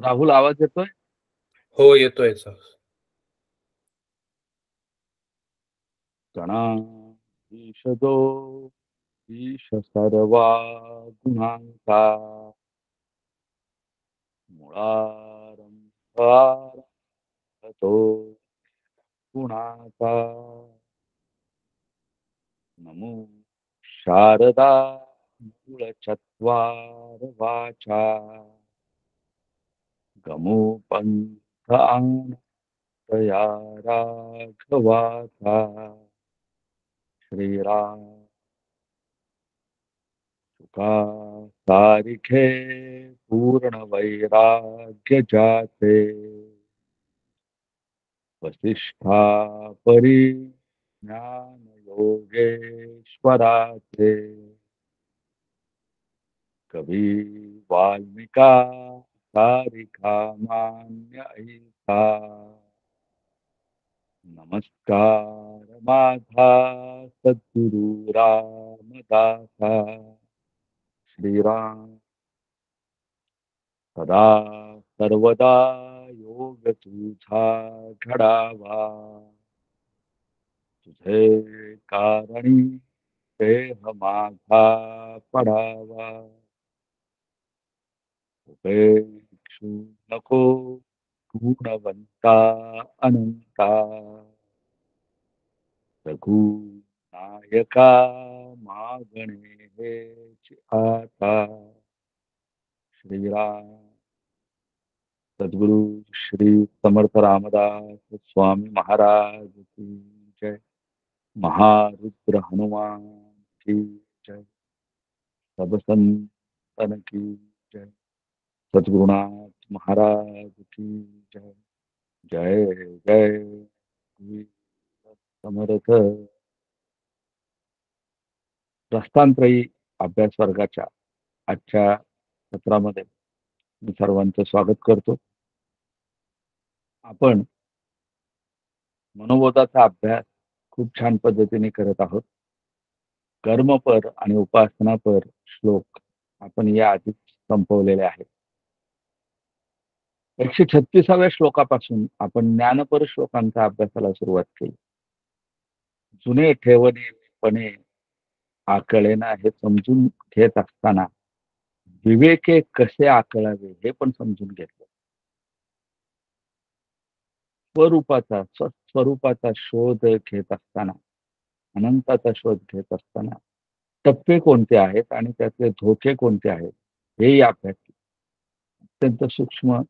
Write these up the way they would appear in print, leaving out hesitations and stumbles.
राहुल, आवाज येतोय? हो, येतोय सर. गणाधीशजो ईश सर्वा गुणांचा मुळारंभारतो गुणाचा. नमो शारदा मूळचत्वार वाचा गमो पंथ तया राघवाचा. श्रीराम तुका सारिखे पूर्ण वैराग्य जाते. वसिष्ठा परी ज्ञान योगेश्वराचे. कवी वाल्मिका सारिखा मान्य ऐसा. नमस्कार माझा सद्गुरु रामदासा. श्रीराम सदा सर्वदा योग तुझा घडावा. तुझे कारणी देह माझा पडावा. उपेक्षू नको गुणवंता अनंता. रघु नायका मागणे हेच आता. श्रीराम सद्गुरु श्री समर्थ रामदास स्वामी महाराज की जय. महारुद्र हनुमान की जय. सब संतन की जय. सद्गुरुनाथ महाराज की जय. जय जय श्री समर्थ. प्रस्थानत्रयी अभ्यास वर्गाच्या आजच्या सत्रामध्ये मी सर्वांचं स्वागत करतो. आपण मनोबोधाचा अभ्यास खूप छान पद्धतीने करत आहोत. कर्मपर आणि उपासनापर श्लोक आपण या आधीच संपवलेले आहेत. 136व्या श्लोकापासून आपण ज्ञानपर श्लोकांचा अभ्यासाला सुरुवात केली. जुने ठेवणेपणे आकळेना हे समजून घेत असताना विवेके कसे आकळावे हे पण समजून घेतलं. स्वरूपाचा शोध घेत असताना, अनंताचा शोध घेत असताना टप्पे कोणते आहेत आणि त्यातले धोके कोणते आहेत हेही अभ्यास अत्यंत सूक्ष्म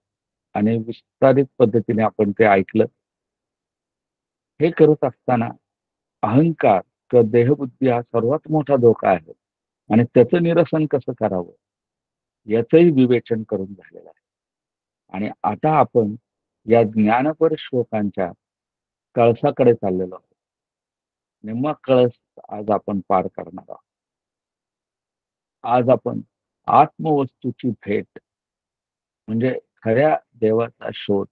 आणि विस्तारित पद्धतीने आपण ते ऐकलं. हे करत असताना अहंकार किंवा देहबुद्धी हा सर्वात मोठा धोका आहे आणि त्याचं निरसन कसं करावं याचंही विवेचन करून झालेलं आहे. आणि आता आपण या ज्ञानपर श्लोकांच्या कळसाकडे चाललेलो आहोत. निम्मा कळस आज आपण पार करणार आहोत. आज आपण आत्मवस्तूची भेट म्हणजे खऱ्या देवाचा शोध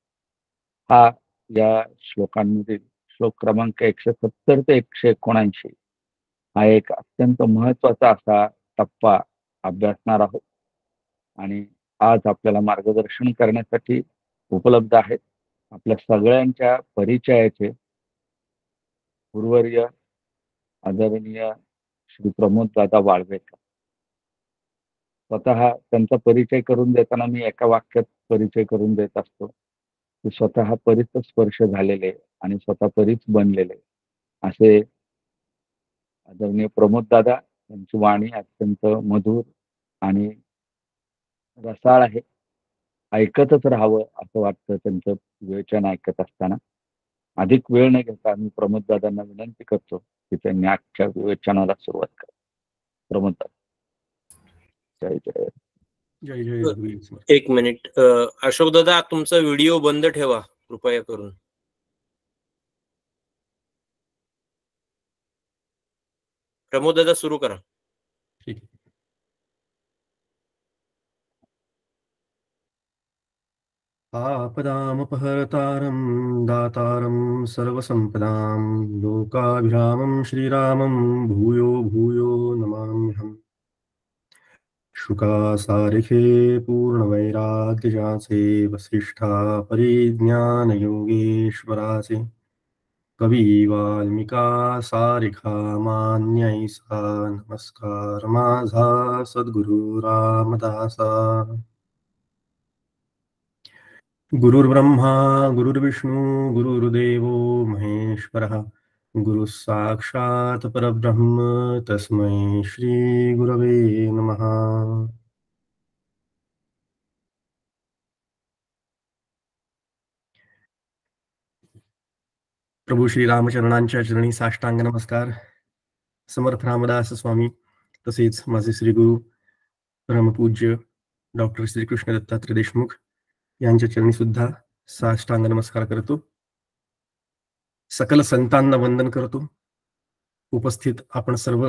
हा या श्लोकांमधील श्लोक क्रमांक 170 ते 179 हा एक अत्यंत महत्वाचा असा टप्पा अभ्यासणार आहोत. आणि आज आपल्याला मार्गदर्शन करण्यासाठी उपलब्ध आहेत आपल्या सगळ्यांच्या परिचयाचे गुरुवर्य आदरणीय श्री प्रमोद दादा वाळवेकर. स्वतः त्यांचा परिचय करून देताना मी एका वाक्यात परिचय करून देत असतो की स्वतः परीच स्पर्श झालेले आणि स्वतः परीच बनलेले असे आदरणीय प्रमोद दादा. त्यांची वाणी अत्यंत मधुर आणि रसाळ आहे. ऐकतच राहावं असं वाटतं त्यांचं विवेचन ऐकत असताना. अधिक वेळ न घेता मी प्रमोद दादांना विनंती करतो की त्यांनी आजच्या विवेचनाला सुरुवात करा. प्रमोद दादा. जय जय. जय जय. एक मिनिट अशोक दादा, तुमचा व्हिडिओ बंद ठेवा कृपया करून. प्रमोद दादा सुरू करा. ठीक. आपदामपहर्तारं दातारं सर्वसम्पदां लोकाभिरामं श्रीरामं भूयो भूयो नमाम्यहम्. शुकासारिखे पूर्णवैराग्यजाचे वसिष्ठा परिज्ञान योगेश्वराचे कवी वाल्मिका सारिखा मान्यैसा नमस्कार माझा सद्गुरु रामदासा. गुरुर्ब्रह्मा गुरुर्विष्णू गुरुर्देवो महेश्वरः गुरु साक्षात् परब्रह्म तस्मै श्री गुरवे नमः. प्रभू श्री रामचरणांच्या चरणी साष्टांग नमस्कार. समर्थ रामदास स्वामी तसेच माझे श्री गुरु परमपूज्य डॉक्टर श्रीकृष्ण दत्तात्रय देशमुख यांच्या चरणी सुद्धा साष्टांग नमस्कार करतो. सकल संतांना वंदन करतो. उपस्थित आपण सर्व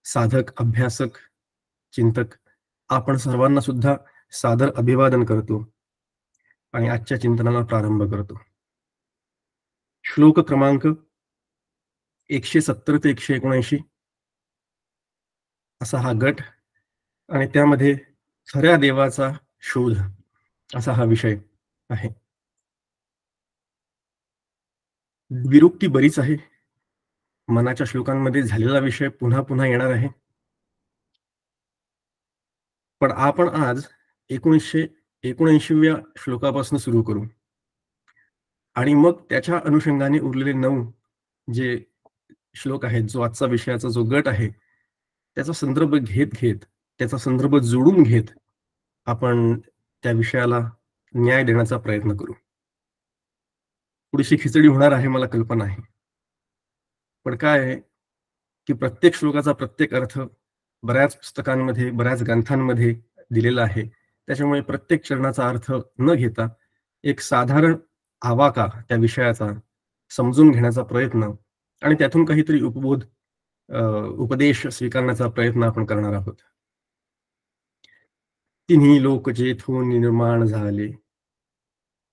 साधक अभ्यासक चिंतक आपण सर्वांना सुद्धा सादर अभिवादन करतो आणि आजच्या चिंतनाला प्रारंभ करतो. श्लोक क्रमांक 170 ते 179 असा हा गट आणि त्यामध्ये खऱ्या देवाचा शोध असा हा विषय आहे. विरुक्ती बरीच आहे. मनाच्या श्लोकांमध्ये झालेला विषय पुन्हा पुन्हा येणार आहे. पण आपण आज 1979व्या श्लोकापासून सुरू करू आणि मग त्याच्या अनुषंगाने उरलेले 9 जे श्लोक आहेत, जो आजचा विषयाचा जो गट आहे त्याचा संदर्भ घेत त्याचा संदर्भ जोडून घेत आपण त्या विषयाला न्याय देण्याचा प्रयत्न करू. थोडीशी खिचडी होणार आहे मला कल्पना आहे. पण काय आहे की प्रत्येक श्लोकाचा प्रत्येक अर्थ बऱ्याच पुस्तकांमध्ये बऱ्याच ग्रंथांमध्ये दिलेला आहे. त्याच्यामुळे प्रत्येक चरणाचा अर्थ न घेता एक साधारण आवाका त्या विषयाचा समजून घेण्याचा प्रयत्न आणि त्यातून काहीतरी उपदेश स्वीकारण्याचा प्रयत्न आपण करणार आहोत. तिन्ही लोक जेथून निर्माण झाले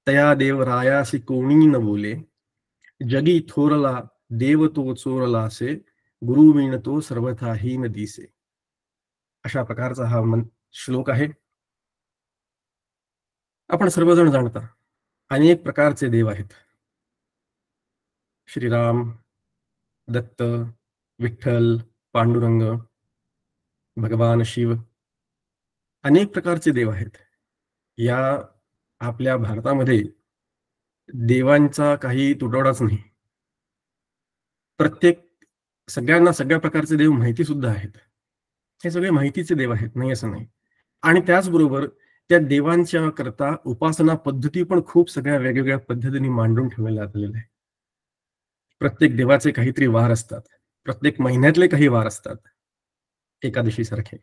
तया देवरायासी कोणी न बोले जगी थोरला देव तो चोरला असे गुरु विण तो सर्वथाही न दिसे. अशा प्रकारचा हा श्लोक आहे. आपण सर्वजण जाणता अनेक प्रकारचे देव आहेत. श्रीराम, दत्त, विठ्ठल, पांडुरंग, भगवान शिव अनेक प्रकारचे देव आहेत. या आपल्या भारतामध्ये देवांचा काही तुटवडाच नाही. सगळ्यांना सगळ्या प्रकारचे देव माहिती सुद्धा आहेत. हे सगळे माहितीचे देव आहेत, नाही असं नाही. आणि त्याचबरोबर त्या देवांच्या करता उपासना पद्धती पण खूप सगळ्या वेगवेगळ्या पद्धतीने मांडून ठेवलेल्या आलेल्या आहे. प्रत्येक देवाचे काहीतरी वार असतात. प्रत्येक महिन्यातले काही वार असतात. एकादशी सारखे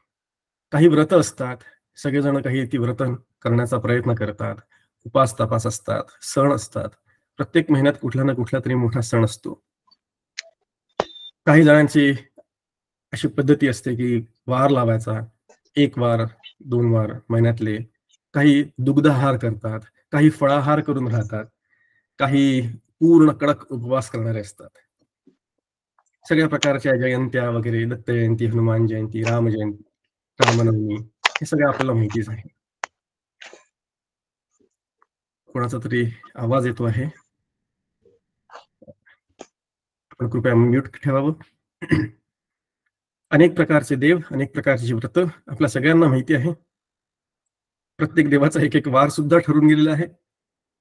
काही व्रत असतात. सगळेजण काही ती व्रत करण्याचा प्रयत्न करतात. उपास तपास असतात. सण असतात. प्रत्येक महिन्यात कुठला ना कुठला तरी मोठा सण असतो. काही अशी पद्धती असते की वार लावायचा, 1 वार 2 वार महिन्यातले. काही दुग्धाहार करतात, काही फळाहार करून राहतात, काही पूर्ण कडक उपवास करणारे असतात. सगळ्या प्रकारच्या जयंत्या वगैरे, दत्त जयंती, हनुमान जयंती, राम जयंती, रामनवमी हे सगळं आपल्याला माहितीच आहे. कोणाचा तरी आवाज येतो आहे. आपण कृपया म्यूट ठेवावं. अनेक प्रकारचे देव, अनेक प्रकारची व्रत आपल्या सगळ्यांना माहिती आहे. प्रत्येक देवाचा एक वार सुद्धा ठरून गेलेला आहे.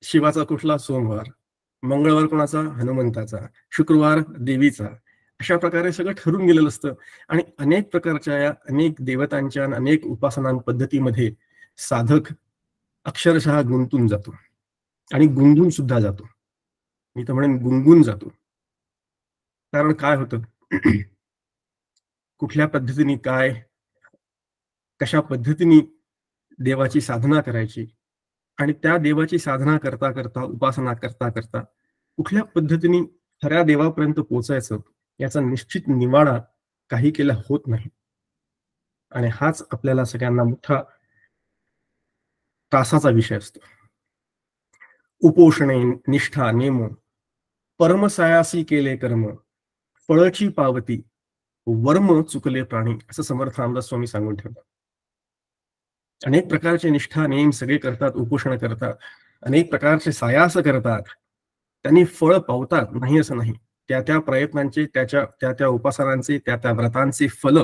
शिवाचा कुठला सोमवार, मंगळवार कोणाचा हनुमंताचा, शुक्रवार देवीचा, अशा प्रकारे सगळं ठरून गेलेलं असतं. आणि अनेक प्रकारच्या या अनेक देवतांच्या अनेक उपासना पद्धतीमध्ये साधक अक्षरशः गुंतून जातो आणि गुंगून सुद्धा जातो. मी तर म्हणेन गुंगून जातो. कारण काय होतं, कुठल्या पद्धतीने कशा पद्धतीने देवाची साधना करायची आणि त्या देवाची साधना करता करता, उपासना करता करता कुठल्या पद्धतीने खऱ्या देवापर्यंत पोहोचायचं याचा निश्चित निवाडा काही केला होत नाही. आणि हाच आपल्याला सगळ्यांना मोठा त्रासाचा विषय असतो. उपोषणे निष्ठा नेम परमसायासी केले कर्म फळची पावती वर्म चुकले प्राणी, असं समर्थ रामदास स्वामी सांगून ठेवतात. अनेक प्रकारचे निष्ठा नेम सगळे करतात, उपोषण करतात, अनेक प्रकारचे सायास करतात, त्यांनी फळ पावतात, नाही असं नाही. त्या त्या प्रयत्नांचे, त्या त्या उपासनांचे, त्या त्या व्रतांचे फल,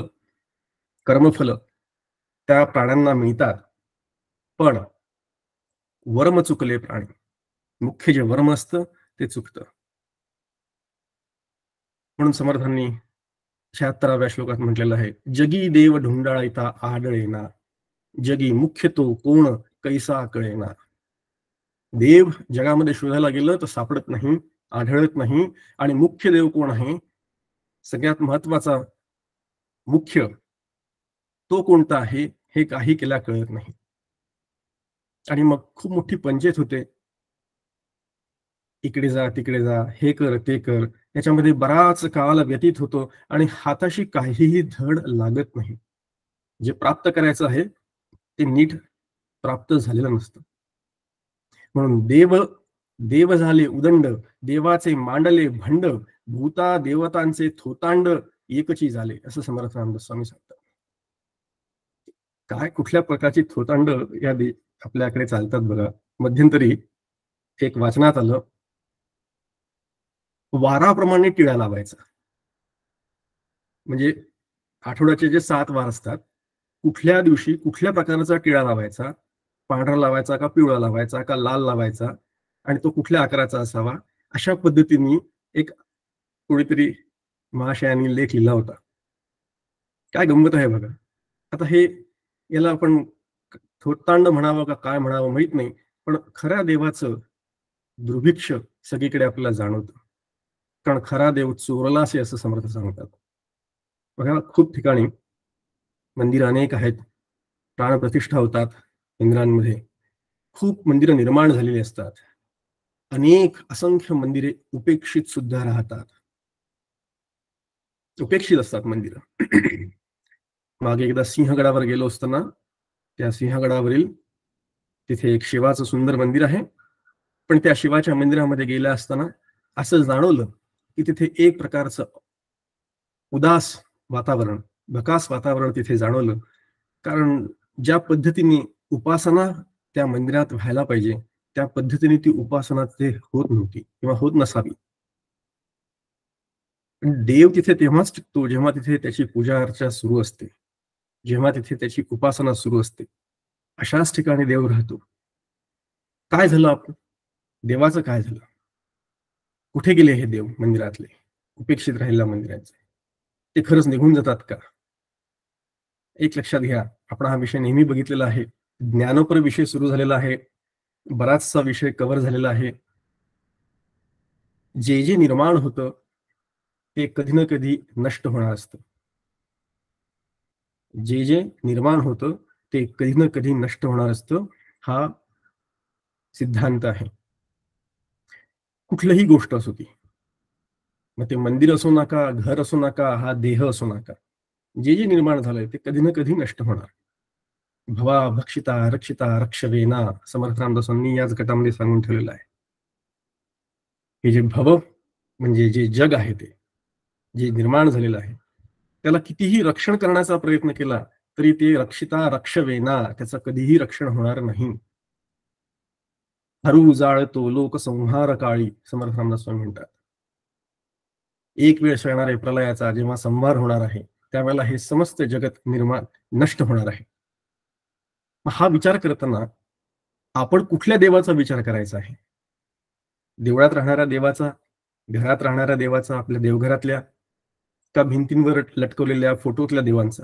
कर्मफल त्या प्राण्यांना मिळतात. पण वर्म चुकले प्राणी, मुख्य जे वर्म असतं ते चुकतं. म्हणून समर्थांनी 76व्या श्लोकात म्हटलेलं आहे, जगी देव ढुंडाळिता आढळेना, जगी मुख्य तो कोण कैसा कळेना. देव जगामध्ये शोधायला गेलं तर सापडत नाही, आढळत नाही. आणि मुख्य देव कोण आहे, सगळ्यात महत्वाचा मुख्य तो कोणता आहे, हे काही केल्या कळत नाही. आणि मग खूप मोठी पंचायत होते, इकडे जा तिकडे जा, हे कर ते कर. याच्यामध्ये बराच काळ व्यतीत होतो आणि हाताशी काहीही धड लागत नाही. जे प्राप्त करायचं आहे ते नीट प्राप्त झालेलं नसतं. म्हणून देव झाले उदंड, देवाचे मांडले भंड, भूता देवतांचे थोतांड एकची झाले, असं समर्थ रामदास स्वामी सांगतात. काय कुठल्या प्रकारची थोतांड या आपल्याकडे चालतात बघा. मध्यंतरी एक वाचनात आलं, वाराप्रमाणे टिळा लावायचा. म्हणजे आठवड्याचे जे 7 वार असतात, कुठल्या दिवशी कुठल्या प्रकारचा टिळा लावायचा, पांढरा लावायचा का पिवळा लावायचा का लाल लावायचा, आणि तो कुठल्या आकाराचा असावा, अशा पद्धतीने एक कोणीतरी महाशयांनी लेख लिहिला होता. काय गंमत आहे बघा. आता हे याला आपण थोतांड म्हणावं का काय म्हणावं माहित नाही, पण खऱ्या देवाचं दुर्भिक्ष सगळीकडे आपल्याला जाणवतं. कारण खरा देव चोरला असे असं समर्थ सांगतात. बघा, खूप ठिकाणी मंदिर अनेक आहेत, प्राणप्रतिष्ठा होतात मंदिरांमध्ये, खूप मंदिरं निर्माण झालेली असतात, अनेक असंख्य मंदिरे उपेक्षित सुद्धा राहतात, उपेक्षित असतात मंदिरं. मागे एकदा सिंहगडावर गेलो असताना, त्या सिंहगडावरील तिथे एक शिवाचं सुंदर मंदिर आहे, पण त्या शिवाच्या मंदिरामध्ये गेल्या असताना असं जाणवलं की तिथे एक प्रकारचं उदास वातावरण, भकास वातावरण तिथे जाणवलं. कारण ज्या पद्धतीने उपासना त्या मंदिरात व्हायला पाहिजे त्या पद्धतीने ती उपासना तिथे होत नव्हती किंवा होत नसावी. देव तिथे तेव्हाच टिकतो जेव्हा तिथे त्याची पूजा अर्चा सुरू असते, जेव्हा तिथे त्याची उपासना सुरू असते. अशाच ठिकाणी देव राहतो. काय झालं आपण, देवाचं काय झालं, कुठे गेले हे देव मंदिरातले, उपेक्षित राहिलेल्या मंदिराचे, ते खरंच निघून जातात का? एक लक्षात घ्या, आपण हा विषय नेहमी बघितलेला आहे, ज्ञानोपर विषय सुरू झालेला आहे, बराचसा विषय कव्हर झालेला आहे. जे जे निर्माण होतं ते कधी ना कधी नष्ट होणार असतं. जे जे निर्माण होतं ते कधी ना कधी नष्ट होणार असतं, हा सिद्धांत आहे. कुठलीही गोष्ट असो ती, मग ते मंदिर असो नका, घर असो नका, हा देह असो नका, जे जे निर्माण झालंय ते कधी ना कधी नष्ट होणार. भवा भक्षिता रक्षिता रक्षवेना, समर्थ रामदासांनी याच गटामध्ये सांगून ठेवलेलं आहे. हे जे भव म्हणजे जे जग आहे, ते जे निर्माण झालेलं आहे, त्याला कितीही रक्षण करण्याचा प्रयत्न केला तरी ते रक्षिता रक्षवेना, त्याचं कधीही रक्षण होणार नाही. हरू जाळतो लोक संहार काळी, समर्थ रामदास स्वामी म्हणतात. एक वेळ येणार आहे प्रलयाचा, जेव्हा संहार होणार आहे, त्यावेळेला हे समस्त जगत निर्माण नष्ट होणार आहे. हा विचार करताना आपण कुठल्या देवाचा विचार करायचा आहे? देवळात राहणाऱ्या देवाचा, घरात राहणाऱ्या देवाचा, आपल्या देवघरातल्या, का भिंतींवर लटकवलेल्या फोटोतल्या देवांचा?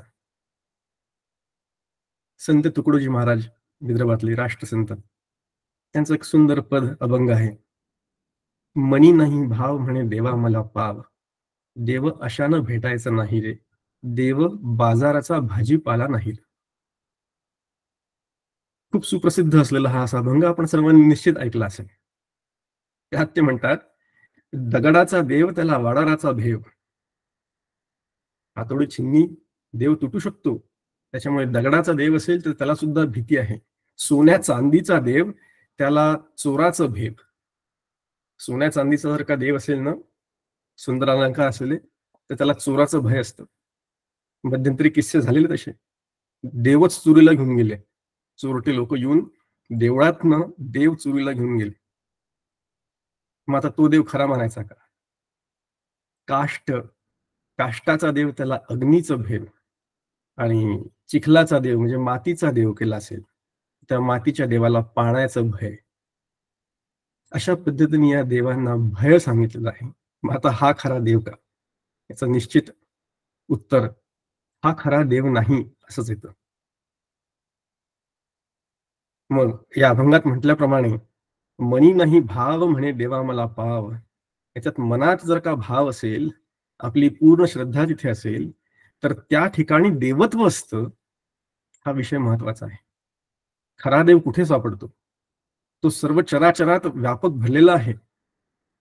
संत तुकडोजी महाराज, विदर्भातले राष्ट्रसंत, त्यांचं एक सुंदर पद अभंग आहे. मनी नाही भाव म्हणे देवा मला पाव, देव अशानं भेटायचं नाही रे, देव बाजाराचा भाजीपाला नाही. खूप सुप्रसिद्ध असलेला हा असा अभंग आपण सर्वांनी निश्चित ऐकला असेल. त्यात ते म्हणतात, दगडाचा देव त्याला वाडाराचा भेव. हातोडी छिन्नी देव तुटू शकतो, त्याच्यामुळे दगडाचा देव असेल तर त्याला सुद्धा भीती आहे. सोन्या चांदीचा देव त्याला चोराचं भेव. सोन्या चांदीचा जर का देव असेल ना, सुंदर अलंकार असलेले, तर त्याला चोराचं भय असतं. मध्यंतरी किस्से झालेले तसे, देवच चोरीला घेऊन गेले. चोरटे लोक येऊन देवळातनं देव चोरीला घेऊन गेले. मग आता तो देव खरा म्हणायचा का? काष्टाचा देव त्याला अग्नीचं भेद आणि चिखलाचा देव म्हणजे मातीचा देव केला असेल, त्या मातीच्या देवाला पाण्याचं भय. अशा पद्धतीने या देवांना भय सांगितलेलं आहे. मग आता हा खरा देव का? याचं निश्चित उत्तर हा खरा देव नाही असंच येतं. मग या अभंगात म्हटल्याप्रमाणे मनी नाही भाव म्हणे देवा मला पाव. याच्यात मनात जर का भाव असेल, आपली पूर्ण श्रद्धा तिथे असेल, तर त्या ठिकाणी देवत्व असतं. हा विषय महत्वाचा आहे. खरा देव कुठे सापडतो? तो सर्व चराचरात व्यापक भरलेला आहे.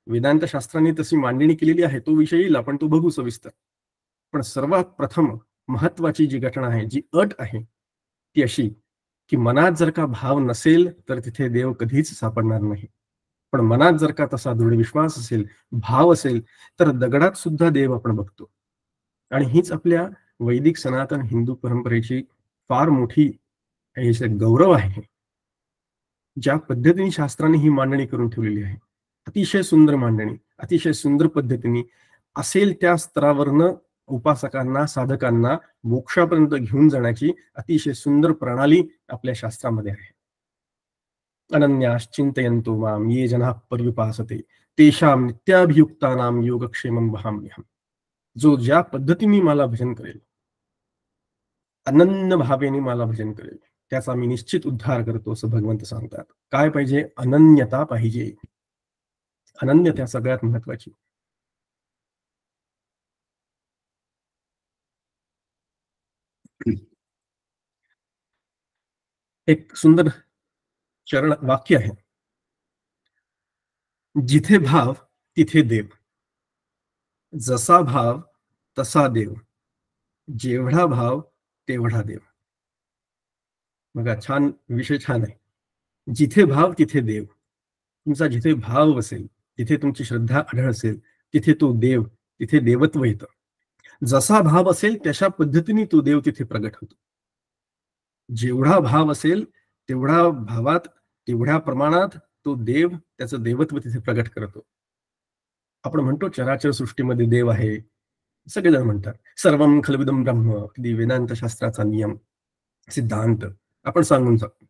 वेदांत शास्त्राने तशी मांडणी केलेली आहे. तो विषय येईल, आपण तो बघू सविस्तर. पण सर्वात प्रथम महत्वाची जी घटना आहे, जी अट आहे, ती अशी की मनात जर का भाव नसेल तर तिथे देव कधीच सापडणार नाही. पण मनात जर का तसा दृढ विश्वास असेल, भाव असेल, तर दगडात सुद्धा देव आपण बघतो. आणि हीच आपल्या वैदिक सनातन हिंदू परंपरेची फार मोठी गौरव आहे. ज्या पद्धतीने शास्त्राने ही मांडणी करून ठेवलेली आहे, अतिशय सुंदर मांडणी, अतिशय सुंदर पद्धतीने असेल त्या स्तरावरनं उपासकांना, साधकांना मोक्षापर्यंत घेऊन जाण्याची अतिशय सुंदर प्रणाली आपल्या शास्त्रामध्ये आहे. अनन्याश्चिंतयन्तो मां ये जनाः पर्युपासते तेषां नित्याभियुक्तानां योगक्षेमं वहाम्यहम्. जो ज्या पद्धतीने मला भजन करेल, अनन्य भावेने मला भजन करेल, त्याचा मी निश्चित उद्धार करतो असं भगवंत सांगतात. काय पाहिजे? अनन्यता पाहिजे. अनन्यता सगळ्यात महत्वाची. एक सुंदर चरण वाक्य आहे, जिथे भाव तिथे देव, जसा भाव तसा देव, जेवढा भाव तेवढा देव. बघा, छान विषय, छान आहे. जिथे भाव तिथे देव. तुमचा जिथे भाव असेल, तिथे तुमची श्रद्धा आढळ असेल, तिथे तो देव, तिथे देवत्व येतं. जसा भाव असेल तशा पद्धतीने तो देव तिथे प्रगट होतो. जेवढा भाव असेल तेवढा भावात, तेवढ्या प्रमाणात तो देव त्याचं देवत्व तिथे प्रगट करतो. आपण म्हणतो चराचर सृष्टीमध्ये देव आहे, सगळेजण म्हणतात. सर्वं खलविदं ब्रह्म, अगदी वेदांत शास्त्राचा नियम, सिद्धांत आपण सांगून जातो.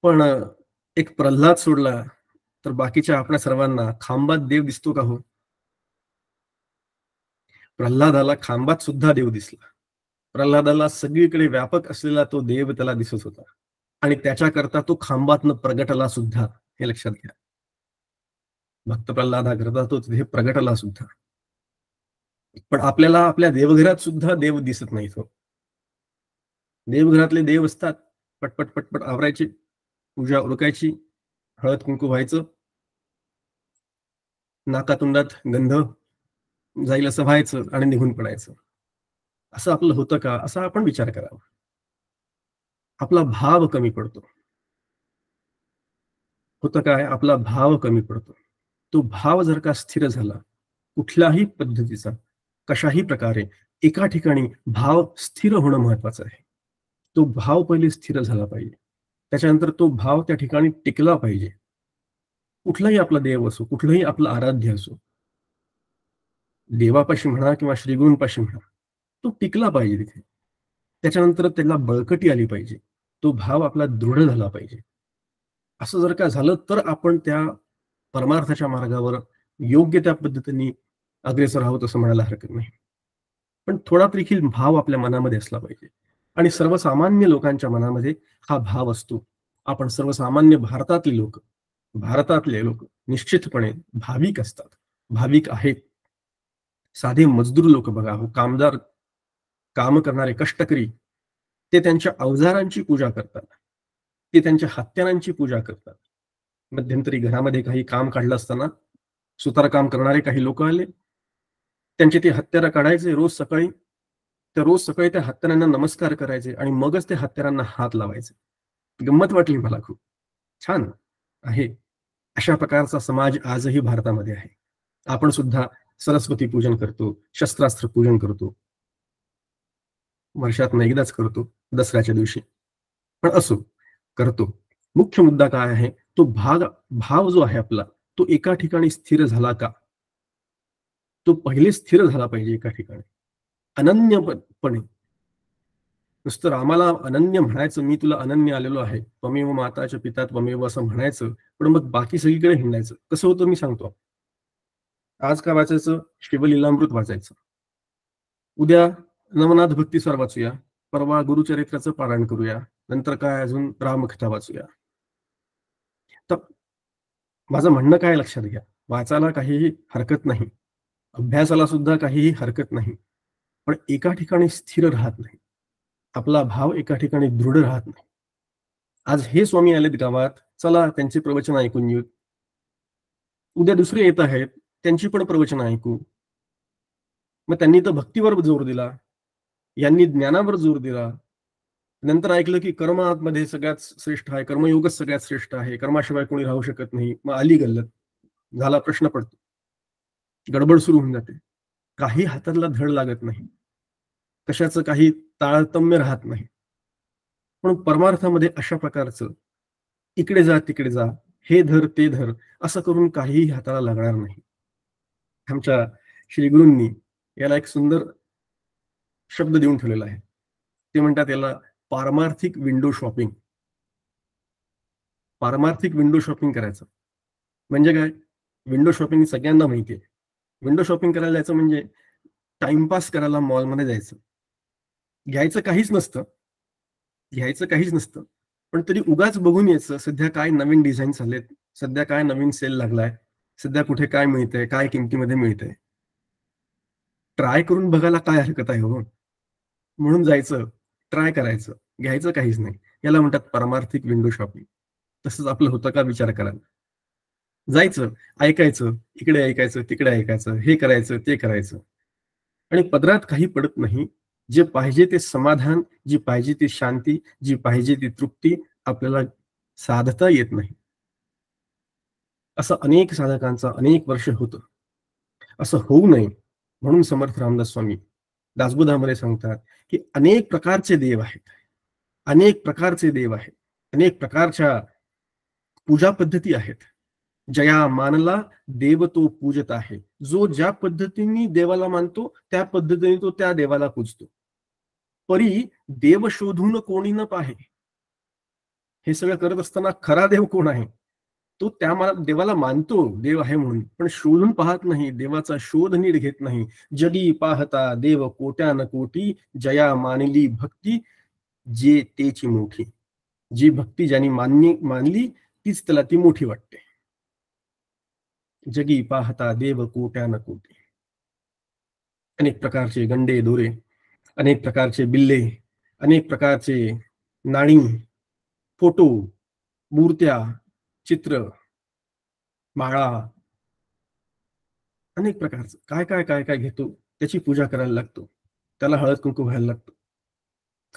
पण एक प्रल्हाद सोडला तर बाकीच्या आपल्या सर्वांना खांबात देव दिसतो का हो? प्रल्हादाला खांबात सुद्धा देव दिसला. प्रल्हादाला सगळीकडे व्यापक असलेला तो देव त्याला दिसत होता आणि त्याच्याकरता तो खांबातनं प्रगटला सुद्धा. हे लक्षात घ्या. भक्त प्रल्हादाकरता तो तिथे प्रगटला सुद्धा. पण आपल्याला आपल्या देवघरात सुद्धा देव दिसत नाहीत हो. देवघरातले देव असतात, पटपट पटपट आवरायचे, पूजा उरकायची, हळद कुंकू व्हायचं, नाकातुंडात गंध जाईल असं व्हायचं आणि निघून पडायचं. असं आपलं होतं का? असा आपण विचार करावा. आपला भाव कमी पडतो. होतं काय? आपला भाव कमी पडतो. तो भाव जर का स्थिर झाला, कुठल्याही पद्धतीचा, कशाही प्रकारे एका ठिकाणी भाव स्थिर होणं महत्वाचं आहे. तो भाव पहिले स्थिर झाला पाहिजे, त्याच्यानंतर तो भाव त्या ठिकाणी टिकला पाहिजे. कुठलाही आपला देव असो, कुठलंही आपलं आराध्य असो, देवापाशी म्हणा किंवा श्रीगुरूंपाशी म्हणा, तो टिकला पाहिजे तिथे. त्याच्यानंतर त्याला बळकटी आली पाहिजे. तो भाव आपला दृढ झाला पाहिजे. असं जर का झालं तर आपण त्या परमार्थाच्या मार्गावर योग्य त्या पद्धतीने अग्रेसर आहोत असं म्हणायला हरकत नाही. पण थोडा देखील भाव आपल्या मनामध्ये असला पाहिजे. आणि सर्वसामान्य लोकांच्या मनामध्ये हा भाव असतो. आपण सर्वसामान्य भारतातले लोक निश्चितपणे भाविक असतात, भाविक आहेत. साधे मजदूर लोक बघा हो, कामदार, काम करणारे कष्टकरी, ते त्यांच्या अवजारांची पूजा करतात, ते त्यांच्या हत्यारांची पूजा करतात. मध्यंतरी घरामध्ये काही काम काढलं असताना सुतारकाम करणारे काही लोक आले, त्यांचे ते हत्यारं काढायचे रोज सकाळी, तर रोज सकाळी त्या हत्यारांना नमस्कार करायचे आणि मगच त्या हत्यारांना हात लावायचे. गंमत वाटली मला, खूप छान आहे. अशा प्रकारचा समाज आजही भारतामध्ये आहे. आपण सुद्धा सरस्वती पूजन करतो, शस्त्रास्त्र पूजन करतो, वर्षातून एकदाच करतो, दसऱ्याच्या दिवशी. पण असो, करतो. मुख्य मुद्दा काय आहे, तो भाव जो आहे आपला, तो एका ठिकाणी स्थिर झाला का? तो पहिले स्थिर झाला पाहिजे एका ठिकाणी, अनन्यपणे. नुसतं रामाला अनन्य म्हणायचं, मी तुला अनन्य आलेलो आहे, त्वमेव माताच पिता त्वमेव असं म्हणायचं, पण मग बाकी सगळीकडे हिंडायचं. कसं होतं मी सांगतो. आज काय वाचायचं? शिवलीलामृत वाचायचं. उद्या नवनाथ भक्तीस्वर वाचूया, परवा गुरुचरित्राचं पारायण करूया, नंतर काय अजून रामकथा वाचूया. तर माझं म्हणणं काय लक्षात घ्या, वाचायला काहीही हरकत नाही, अभ्यासाला सुद्धा काहीही हरकत नाही, पण एका ठिकाणी स्थिर राहत नाही, आपला भाव एका ठिकाणी दृढ राहत नाही. आज हे स्वामी आलेत गावात, चला त्यांचे प्रवचन ऐकून येऊ. उद्या दुसरे येत आहेत, त्यांची पण प्रवचन ऐकू. मग त्यांनी तर भक्तीवर जोर दिला, यांनी ज्ञानावर जोर दिला. नंतर ऐकलं की कर्मामध्ये सगळ्यात श्रेष्ठ आहे, कर्मयोगच सगळ्यात श्रेष्ठ आहे, कर्माशिवाय कोणी राहू शकत नाही. मग आली गल्लत, झाला प्रश्न पडतो, गडबड सुरू होऊन जाते, काही हातातला धड लागत नाही, कशाचं काही तारतम्य राहत नाही. पण परमार्थामध्ये अशा प्रकारचं इकडे जा तिकडे जा, हे धर ते धर, असं करून काहीही हाताला लागणार नाही. आमच्या श्रीगुरूंनी याला एक सुंदर शब्द देऊन ठेवलेला आहे. ते म्हणतात याला पारमार्थिक विंडो शॉपिंग. पारमार्थिक विंडो शॉपिंग करायचं म्हणजे काय? विंडो शॉपिंग सगळ्यांना माहिती आहे. विंडो शॉपिंग करायला जायचं म्हणजे टाइमपास करायला मॉलमध्ये जायचं. घ्यायचं काहीच नसतं, पण तरी उगाच बघून यायचं, सध्या काय नवीन डिझाईन आलेत, सध्या काय नवीन सेल लागलाय, सध्या कुठे काय मिळतंय, काय किमतीमध्ये मिळतंय, ट्राय करून बघायला काय हरकत आहे हो. म्हणून जायचं, ट्राय करायचं, घ्यायचं काहीच नाही. याला म्हणतात परमार्थिक विंडो शॉपिंग. तसंच आपलं होतं का विचार करायला. जायचं, ऐकायचं, इकडे ऐकायचं, तिकडे ऐकायचं, हे करायचं, ते करायचं, आणि पदरात काही पडत नाही. जे पाहिजे ते समाधान, जी पाहिजे ती शांती, जी पाहिजे ती तृप्ती आपल्याला साधता येत नाही. असं अनेक साधकांचं अनेक वर्ष होतं. असं होऊ नये म्हणून समर्थ रामदास स्वामी दासबोधामध्ये सांगतात की अनेक प्रकारचे देव आहेत, अनेक प्रकारचे देव आहेत, अनेक प्रकारच्या पूजा पद्धती आहेत. जया मानला देव तो पूजत आहे. जो ज्या पद्धतीने देवाला मानतो त्या पद्धतीने तो त्या देवाला पूजतो. परी देव शोधून कोणी न पाहे. हे सगळं करत असताना खरा देव कोण आहे? तो त्या देवाला मानतो देव आहे म्हणून, पण शोधून पाहत नाही, देवाचा शोध नीट घेत नाही. जगी पाहता देव कोट्यान कोटी, जया मानली भक्ती जे तेची मोठी. जी भक्ती ज्यांनी मानली तीच त्याला ती मोठी वाटते. जगी पाहता देव कोट्यान कोटी. अनेक प्रकारचे गंडे दोरे, अनेक प्रकारचे बिल्ले, अनेक प्रकारचे नाणी, फोटो, मूर्त्या, चित्र, माळा, अनेक प्रकारचं काय काय काय काय घेतो, त्याची पूजा करायला लागतो, त्याला हळद कुंकू व्हायला लागतो.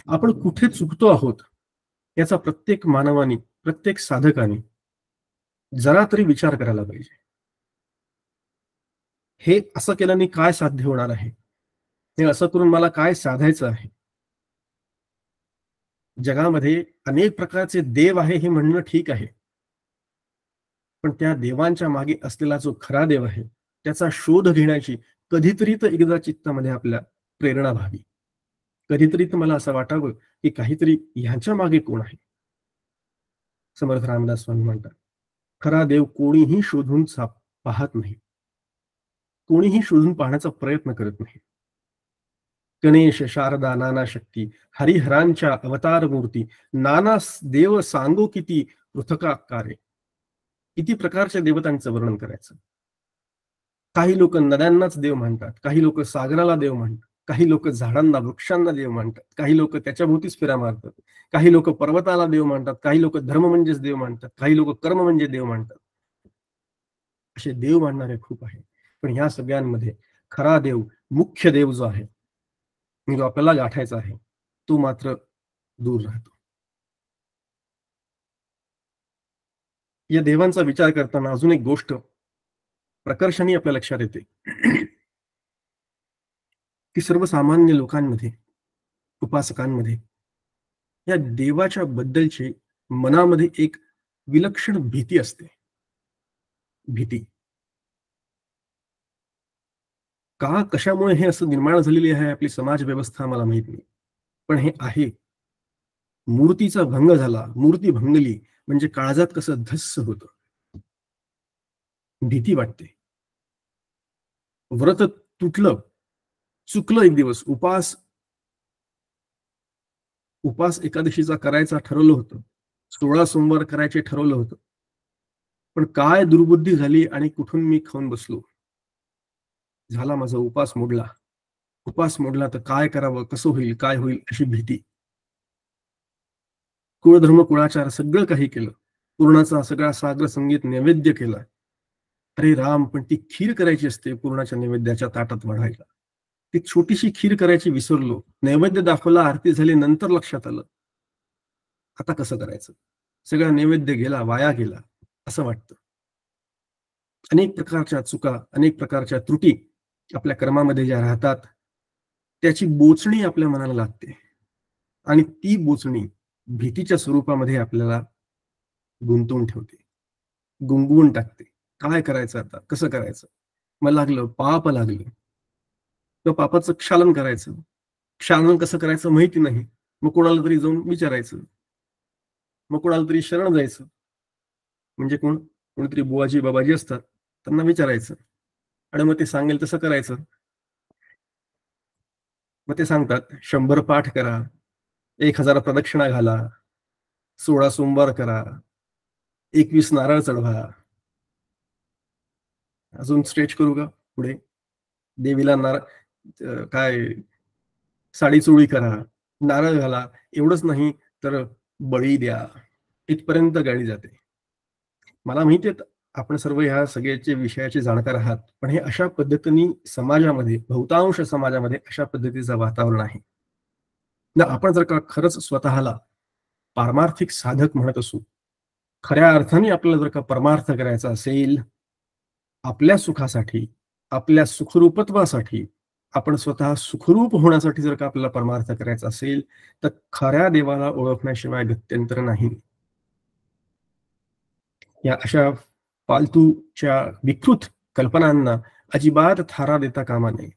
आपण कुठे चुकतो आहोत याचा प्रत्येक मानवाने, प्रत्येक साधकाने जरा तरी विचार करायला पाहिजे. हे असं केल्याने काय साध्य होणार आहे, हे असं करून मला काय साधायचं आहे. जगामध्ये अनेक प्रकारचे देव आहे हे म्हणणं ठीक आहे, पण त्या देवांच्या मागे असलेला जो खरा देव आहे त्याचा शोध घेण्याची कधीतरी तर एकदा चित्तामध्ये आपल्या प्रेरणा व्हावी. कधीतरी तर मला असं वाटावं की काहीतरी ह्यांच्या मागे कोण आहे. समर्थ रामदास स्वामी म्हणतात, खरा देव कोणीही शोधून पाहत नाही, कोणीही शोधून पाहण्याचा प्रयत्न करत नाही. गणेश शारदा नाना शक्ती, हरिहरांच्या अवतार मूर्ती, नाना देव सांगो किती पृथकाकारे. किती प्रकारच्या देवतांचं वर्णन करायचं. काही लोक नद्यांनाच देव मानतात, काही लोक सागराला देव मानतात, काही लोक झाडांना वृक्षांना देव मानतात, काही लोक त्याच्या भोवतीच फेरा मारतात, काही लोक पर्वताला देव मानतात, काही लोक धर्म म्हणजेच देव मानतात, काही लोक कर्म म्हणजे देव मानतात. असे देव मानणारे खूप आहेत, पण ह्या सगळ्यांमध्ये खरा देव, मुख्य देव जो आहे, जो आपल्याला गाठायचा आहे, तो मात्र दूर राहतो. या देवांचा विचार करताना अजून एक गोष्ट प्रकर्षाने आपल्या लक्षात येते की सर्वसामान्य लोकांमध्ये, उपासकांमध्ये या देवाच्या बद्दलची मनामध्ये एक विलक्षण भीती असते. भीती का, कशामुळे हे असं निर्माण झालेली आहे आपली समाज व्यवस्था मला माहित नाही, पण हे आहे. मूर्तीचा भंग झाला, मूर्ती भंगली म्हणजे काळजात कसं धस्स होतं, भीती वाटते. व्रत तुटलं, चुकलं, एक दिवस उपास एकादशीचा करायचा ठरवलं होतं, 16 सोमवार करायचे ठरवलं होतं, पण काय दुर्बुद्धी झाली आणि कुठून मी खाऊन बसलो. झाला माझा उपास मोडला. उपास मोडला तर काय करावं, कसं होईल, काय होईल अशी भीती. कुळधर्म कुळाचार सगळं काही केलं, पूर्णाचा सगळा सागर संगीत नैवेद्य केला. अरे राम, पण ती खीर करायची असते पूर्णाच्या नैवेद्याच्या ताटात वाढायला. ती छोटीशी खीर करायची विसरलो, नैवेद्य दाखवला, आरती झाली, नंतर लक्षात आलं आता कसं करायचं, सगळा नैवेद्य गेला, वाया गेला असं वाटतं. अनेक प्रकारच्या चुका, अनेक प्रकारच्या त्रुटी आपल्या कर्मामध्ये ज्या राहतात, त्याची बोचणी आपल्या मनाला लागते आणि ती बोचणी भीतीच्या स्वरूपामध्ये आपल्याला गुंतवून ठेवते, गुंगवून टाकते. काय करायचं आता, कसं करायचं, मग लागलं पाप लागलं तर पापाचं क्षालन करायचं. क्षालन कसं करायचं माहिती नाही, मग कोणाला तरी जाऊन विचारायचं, मग कोणाला तरी शरण जायचं. म्हणजे कोणीतरी बुवाजी बाबाजी असतात, त्यांना विचारायचं आणि मग ते सांगेल तसं करायचं. मग ते सांगतात 100 पाठ करा, 1000 प्रदक्षिणा घाला, 16 सोमवार करा, 21 नारळ चढवा. अजून स्ट्रेच करू का पुढे, देवीला काय साडी चोळी करा, नारळ घाला, एवढंच नाही तर बळी द्या, इथपर्यंत गाडी जाते. मला माहिती आहे आपण सर्व ह्या सगळ्याचे विषयाचे जाणकार आहात, पण हे अशा पद्धतीने समाजामध्ये, बहुतांश समाजामध्ये अशा पद्धतीचं वातावरण आहे ना. आपण जर का खरंच स्वतःला पारमार्थिक साधक म्हणत असू, खऱ्या अर्थाने आपल्याला जर का परमार्थ करायचा असेल, आपल्या सुखासाठी, आपल्या सुखरूपत्वासाठी, आपण स्वतः सुखरूप होण्यासाठी जर का आपल्याला परमार्थ करायचा असेल, तर खऱ्या देवाला ओळखण्याशिवाय गत्यंतर नाही. या अशा फालतूच्या विकृत कल्पनांना अजिबात थारा देता कामा नये.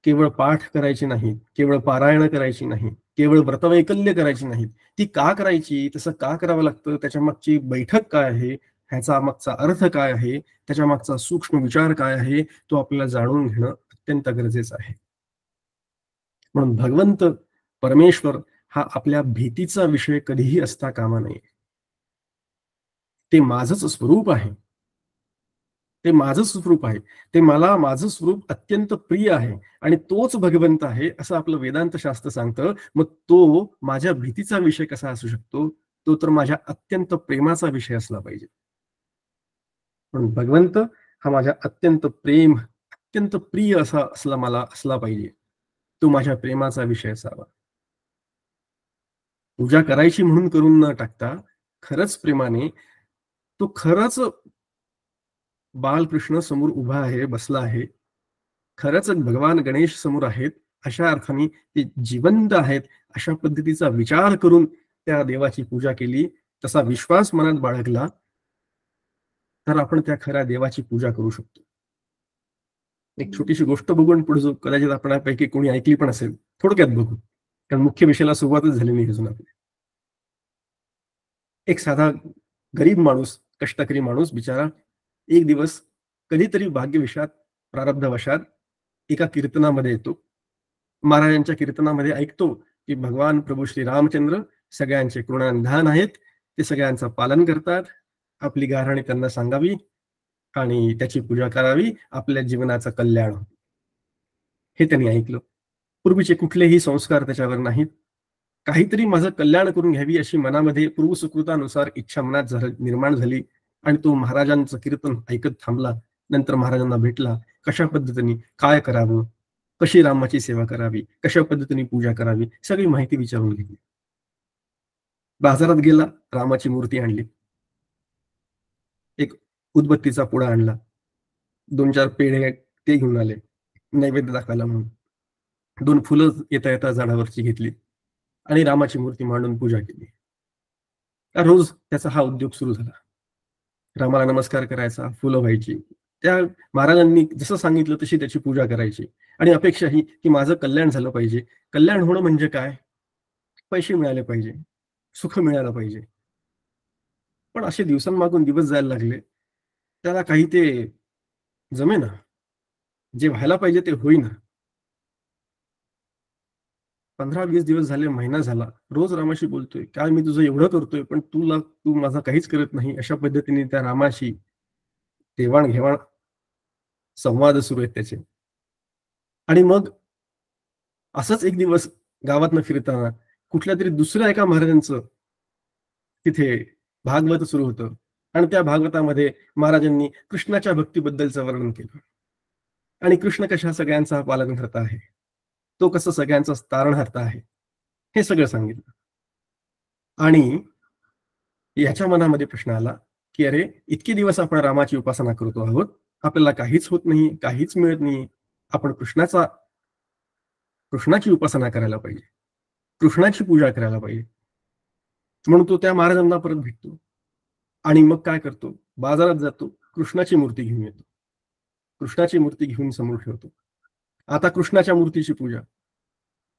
केवळ पाठ करायची नाही, केवळ पारायण करायची नाही, केवळ व्रतवैकल्य करायची नाहीत. ती का करायची, तसं का करावं लागतं, त्याच्या मागची बैठक काय आहे, ह्याचा मागचा अर्थ काय आहे, त्याच्या मागचा सूक्ष्म विचार काय आहे, तो आपल्याला जाणून घेणं अत्यंत गरजेचं आहे. म्हणून भगवंत परमेश्वर हा आपल्या भीतीचा विषय कधीही असता कामा नये. ते माझंच स्वरूप आहे, ते माझं स्वरूप आहे, ते मला माझं स्वरूप अत्यंत प्रिय आहे आणि तोच भगवंत आहे असं आपलं वेदांत शास्त्र सांगतं. मग तो माझ्या भीतीचा विषय कसा असू शकतो, तो तर माझ्या अत्यंत प्रेमाचा विषय असला पाहिजे. म्हणून भगवंत हा माझ्या अत्यंत अत्यंत प्रिय असा असला पाहिजे, तो माझ्या प्रेमाचा विषय असावा. पूजा करायची म्हणून करून न टाकता खरंच प्रेमाने, तो खरंच बालकृष्ण समोर उभा आहे, बसला आहे, खरंच भगवान गणेश समोर आहेत, अशा अर्थाने ते जिवंत आहेत, अशा पद्धतीचा विचार करून त्या देवाची पूजा केली, तसा विश्वास मनात बाळगला, तर आपण त्या खऱ्या देवाची पूजा करू शकतो. एक छोटीशी गोष्ट बघून पुढे जो कदाचित आपल्यापैकी कोणी ऐकली पण असेल, थोडक्यात बघू, कारण मुख्य विषयाला सुरुवातच झाली नाही अजून आपली. एक साधा गरीब माणूस, कष्टकरी माणूस बिचारा एक दिवस कधीतरी भाग्यवशात, प्रारब्धवशात एका कीर्तनामध्ये येतो. महाराजांच्या कीर्तनामध्ये ऐकतो की भगवान प्रभू श्री रामचंद्र सगळ्यांचे कृणानिधान आहेत, ते सगळ्यांचं पालन करतात, आपली गाऱ्हाणी त्यांना सांगावी आणि त्याची पूजा करावी, आपल्या जीवनाचं कल्याण. हे त्यांनी ऐकलं. पूर्वीचे कुठलेही संस्कार त्याच्यावर नाहीत. काहीतरी माझं कल्याण करून घ्यावी अशी मनामध्ये पूर्वसुकृतानुसार इच्छा मनात निर्माण झाली आणि तो महाराजांचं कीर्तन ऐकत थांबला. नंतर महाराजांना भेटला, कशा पद्धतीने काय करावं, कशी रामाची सेवा करावी, कशा पद्धतीने पूजा करावी, सगळी माहिती विचारून घेतली. बाजारात गेला, रामाची मूर्ती आणली, एक उदबत्तीचा पुडा आणला, 2-4 पेढे ते घेऊन आले नैवेद्य दाखवायला म्हणून. 2 फुलं येता येता झाडावरची घेतली, आणि रामाची मूर्ती मांडून पूजा केली. रोज त्याचा हा उद्योग सुरू झाला. रामाला नमस्कार करायचा, फुलं व्हायची. त्या महाराजांनी जसं सांगितलं तशी त्याची पूजा करायची आणि अपेक्षा ही की माझं कल्याण झालं पाहिजे. कल्याण होणं म्हणजे काय? पैसे मिळाले पाहिजे, सुख मिळालं पाहिजे. पण असे दिवसांमागून दिवस जायला लागले, त्याला काही ते जमेना. जे व्हायला पाहिजे ते होईना. 15-20 दिवस झाले, महिना झाला. रोज रामाशी बोलतोय, काय मी तुझं एवढं करतोय, पण तू माझा काहीच करत नाही. अशा पद्धतीने त्या रामाशी देवाणघेवाण, संवाद सुरू आहेत त्याचे. आणि मग असंच एक दिवस गावातनं फिरताना कुठल्या तरी दुसऱ्या एका महाराजांचं तिथे भागवत सुरू होतं आणि त्या भागवतामध्ये महाराजांनी कृष्णाच्या भक्तीबद्दलचं वर्णन केलं आणि कृष्ण कशा सगळ्यांचा पालनकर्ता आहे, तो कसं सगळ्यांचा तारणहार्ता आहे, हे सगळं सांगितलं. आणि याच्या मनामध्ये प्रश्न आला की अरे, इतके दिवस आपण रामाची उपासना करतो आहोत, आपल्याला काहीच होत नाही, काहीच मिळत नाही. आपण कृष्णाची उपासना करायला पाहिजे, कृष्णाची पूजा करायला पाहिजे. म्हणून तो त्या महाराजांना परत भेटतो आणि मग काय करतो, बाजारात जातो, कृष्णाची मूर्ती घेऊन येतो. कृष्णाची मूर्ती घेऊन समोर ठेवतो. आता कृष्णाच्या मूर्तीची पूजा,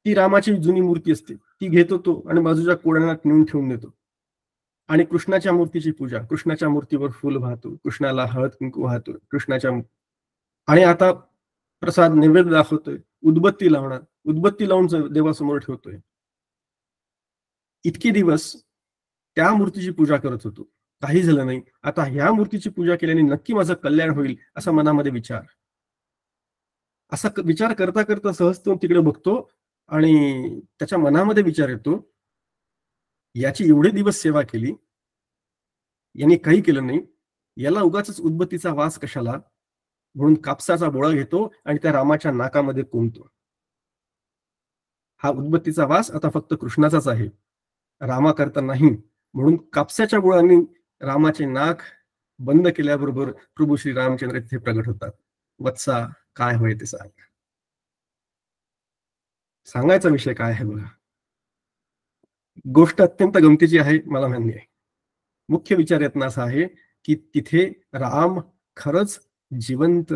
ती रामाची जुनी मूर्ती असते, ती घेतो तो आणि बाजूच्या कोणात नेऊन ठेवून देतो. आणि कृष्णाच्या मूर्तीची पूजा, कृष्णाच्या मूर्तीवर फुल वाहतो, कृष्णाला हळद कुंकू वाहतो, कृष्णाच्या. आणि आता प्रसाद नैवेद्य दाखवतोय, उदबत्ती लावणार, उदबत्ती लावून देवासमोर ठेवतोय. इतके दिवस त्या मूर्तीची पूजा करत होतो, काही झालं नाही. आता ह्या मूर्तीची पूजा केल्याने नक्की माझं कल्याण होईल असा मनामध्ये विचार. असा विचार करता करता सहज तो तिकडे बघतो आणि त्याच्या मनामध्ये विचार येतो, याची एवढे दिवस सेवा केली, यांनी काही केलं नाही, याला उगाच उदबत्तीचा वास कशाला, म्हणून कापसाचा बोळा घेतो आणि त्या रामाच्या नाकामध्ये कोंबतो. हा उदबत्तीचा वास आता फक्त कृष्णाचाच आहे, रामा करता नाही. म्हणून कापसाच्या बोळाने रामाचे नाक बंद केल्याबरोबर प्रभू श्री रामचंद्र तिथे प्रगट होतात. वत्सा, काय होय ते सांग. सांगायचा विषय काय आहे बघा. गोष्ट अत्यंत गमतीची आहे, मला मान्य आहे. मुख्य विचार यातनं असा आहे की तिथे राम खरंच जिवंत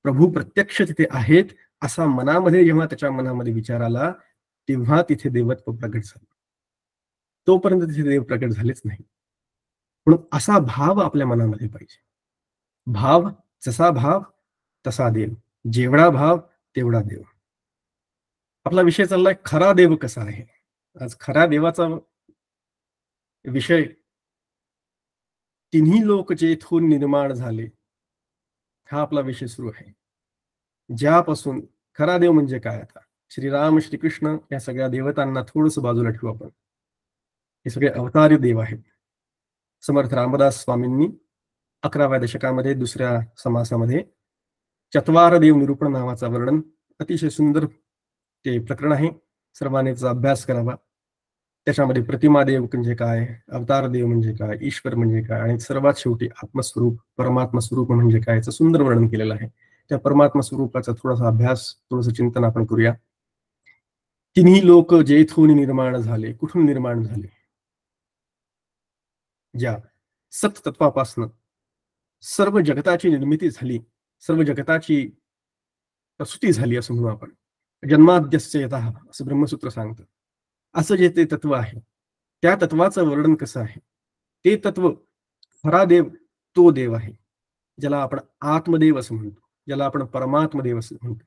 प्रभू प्रत्यक्ष तिथे आहेत असा मनामध्ये जेव्हा त्याच्या मनामध्ये विचार आला, तेव्हा तिथे देवत्व प्रगट झालं. तोपर्यंत तिथे देव प्रगट झालेच नाही. म्हणून असा भाव आपल्या मनामध्ये पाहिजे. भाव, जसा भाव तसा देव, जेवढा भाव तेवढा देव. आपला विषय चाललाय खरा देव कसा आहे. आज खऱ्या देवाचा विषय, तिन्ही लोक जेथून निर्माण झाले, हा आपला विषय सुरू आहे. ज्यापासून खरा देव म्हणजे काय, आता श्रीराम श्रीकृष्ण या सगळ्या देवतांना थोडस बाजूला ठेवू आपण. हे सगळे अवतारी देव आहेत. समर्थ रामदास स्वामींनी 11व्या दशकामध्ये दुसऱ्या समासामध्ये चत्वार देव निरूपण नावाचं वर्णन, अतिशय सुंदर ते प्रकरण आहे. सर्वांनी त्याचा अभ्यास करावा. त्याच्यामध्ये प्रतिमा देव म्हणजे काय, अवतार देव म्हणजे काय, ईश्वर म्हणजे काय आणि सर्वात शेवटी आत्मस्वरूप परमात्मा स्वरूप म्हणजे काय, याचं सुंदर वर्णन केलेलं आहे. त्या परमात्मा स्वरूपाचा थोडासा अभ्यास, थोडंसं चिंतन आपण करूया. तिन्ही लोक जेथून निर्माण झाले, कुठून निर्माण झाले, ज्या सत्तत्वापासनं सर्व जगताची निर्मिती झाली, सर्व जगताची प्रसूती झाली असं म्हणू आपण. जन्माद्यस्य यतः असं ब्रह्मसूत्र सांगतं. असं जे ते तत्व आहे, त्या तत्वाचं वर्णन कसं आहे. ते तत्व खरा देव तो देव आहे, ज्याला आपण आत्मदेव असं म्हणतो, ज्याला आपण परमात्मदेव असं म्हणतो.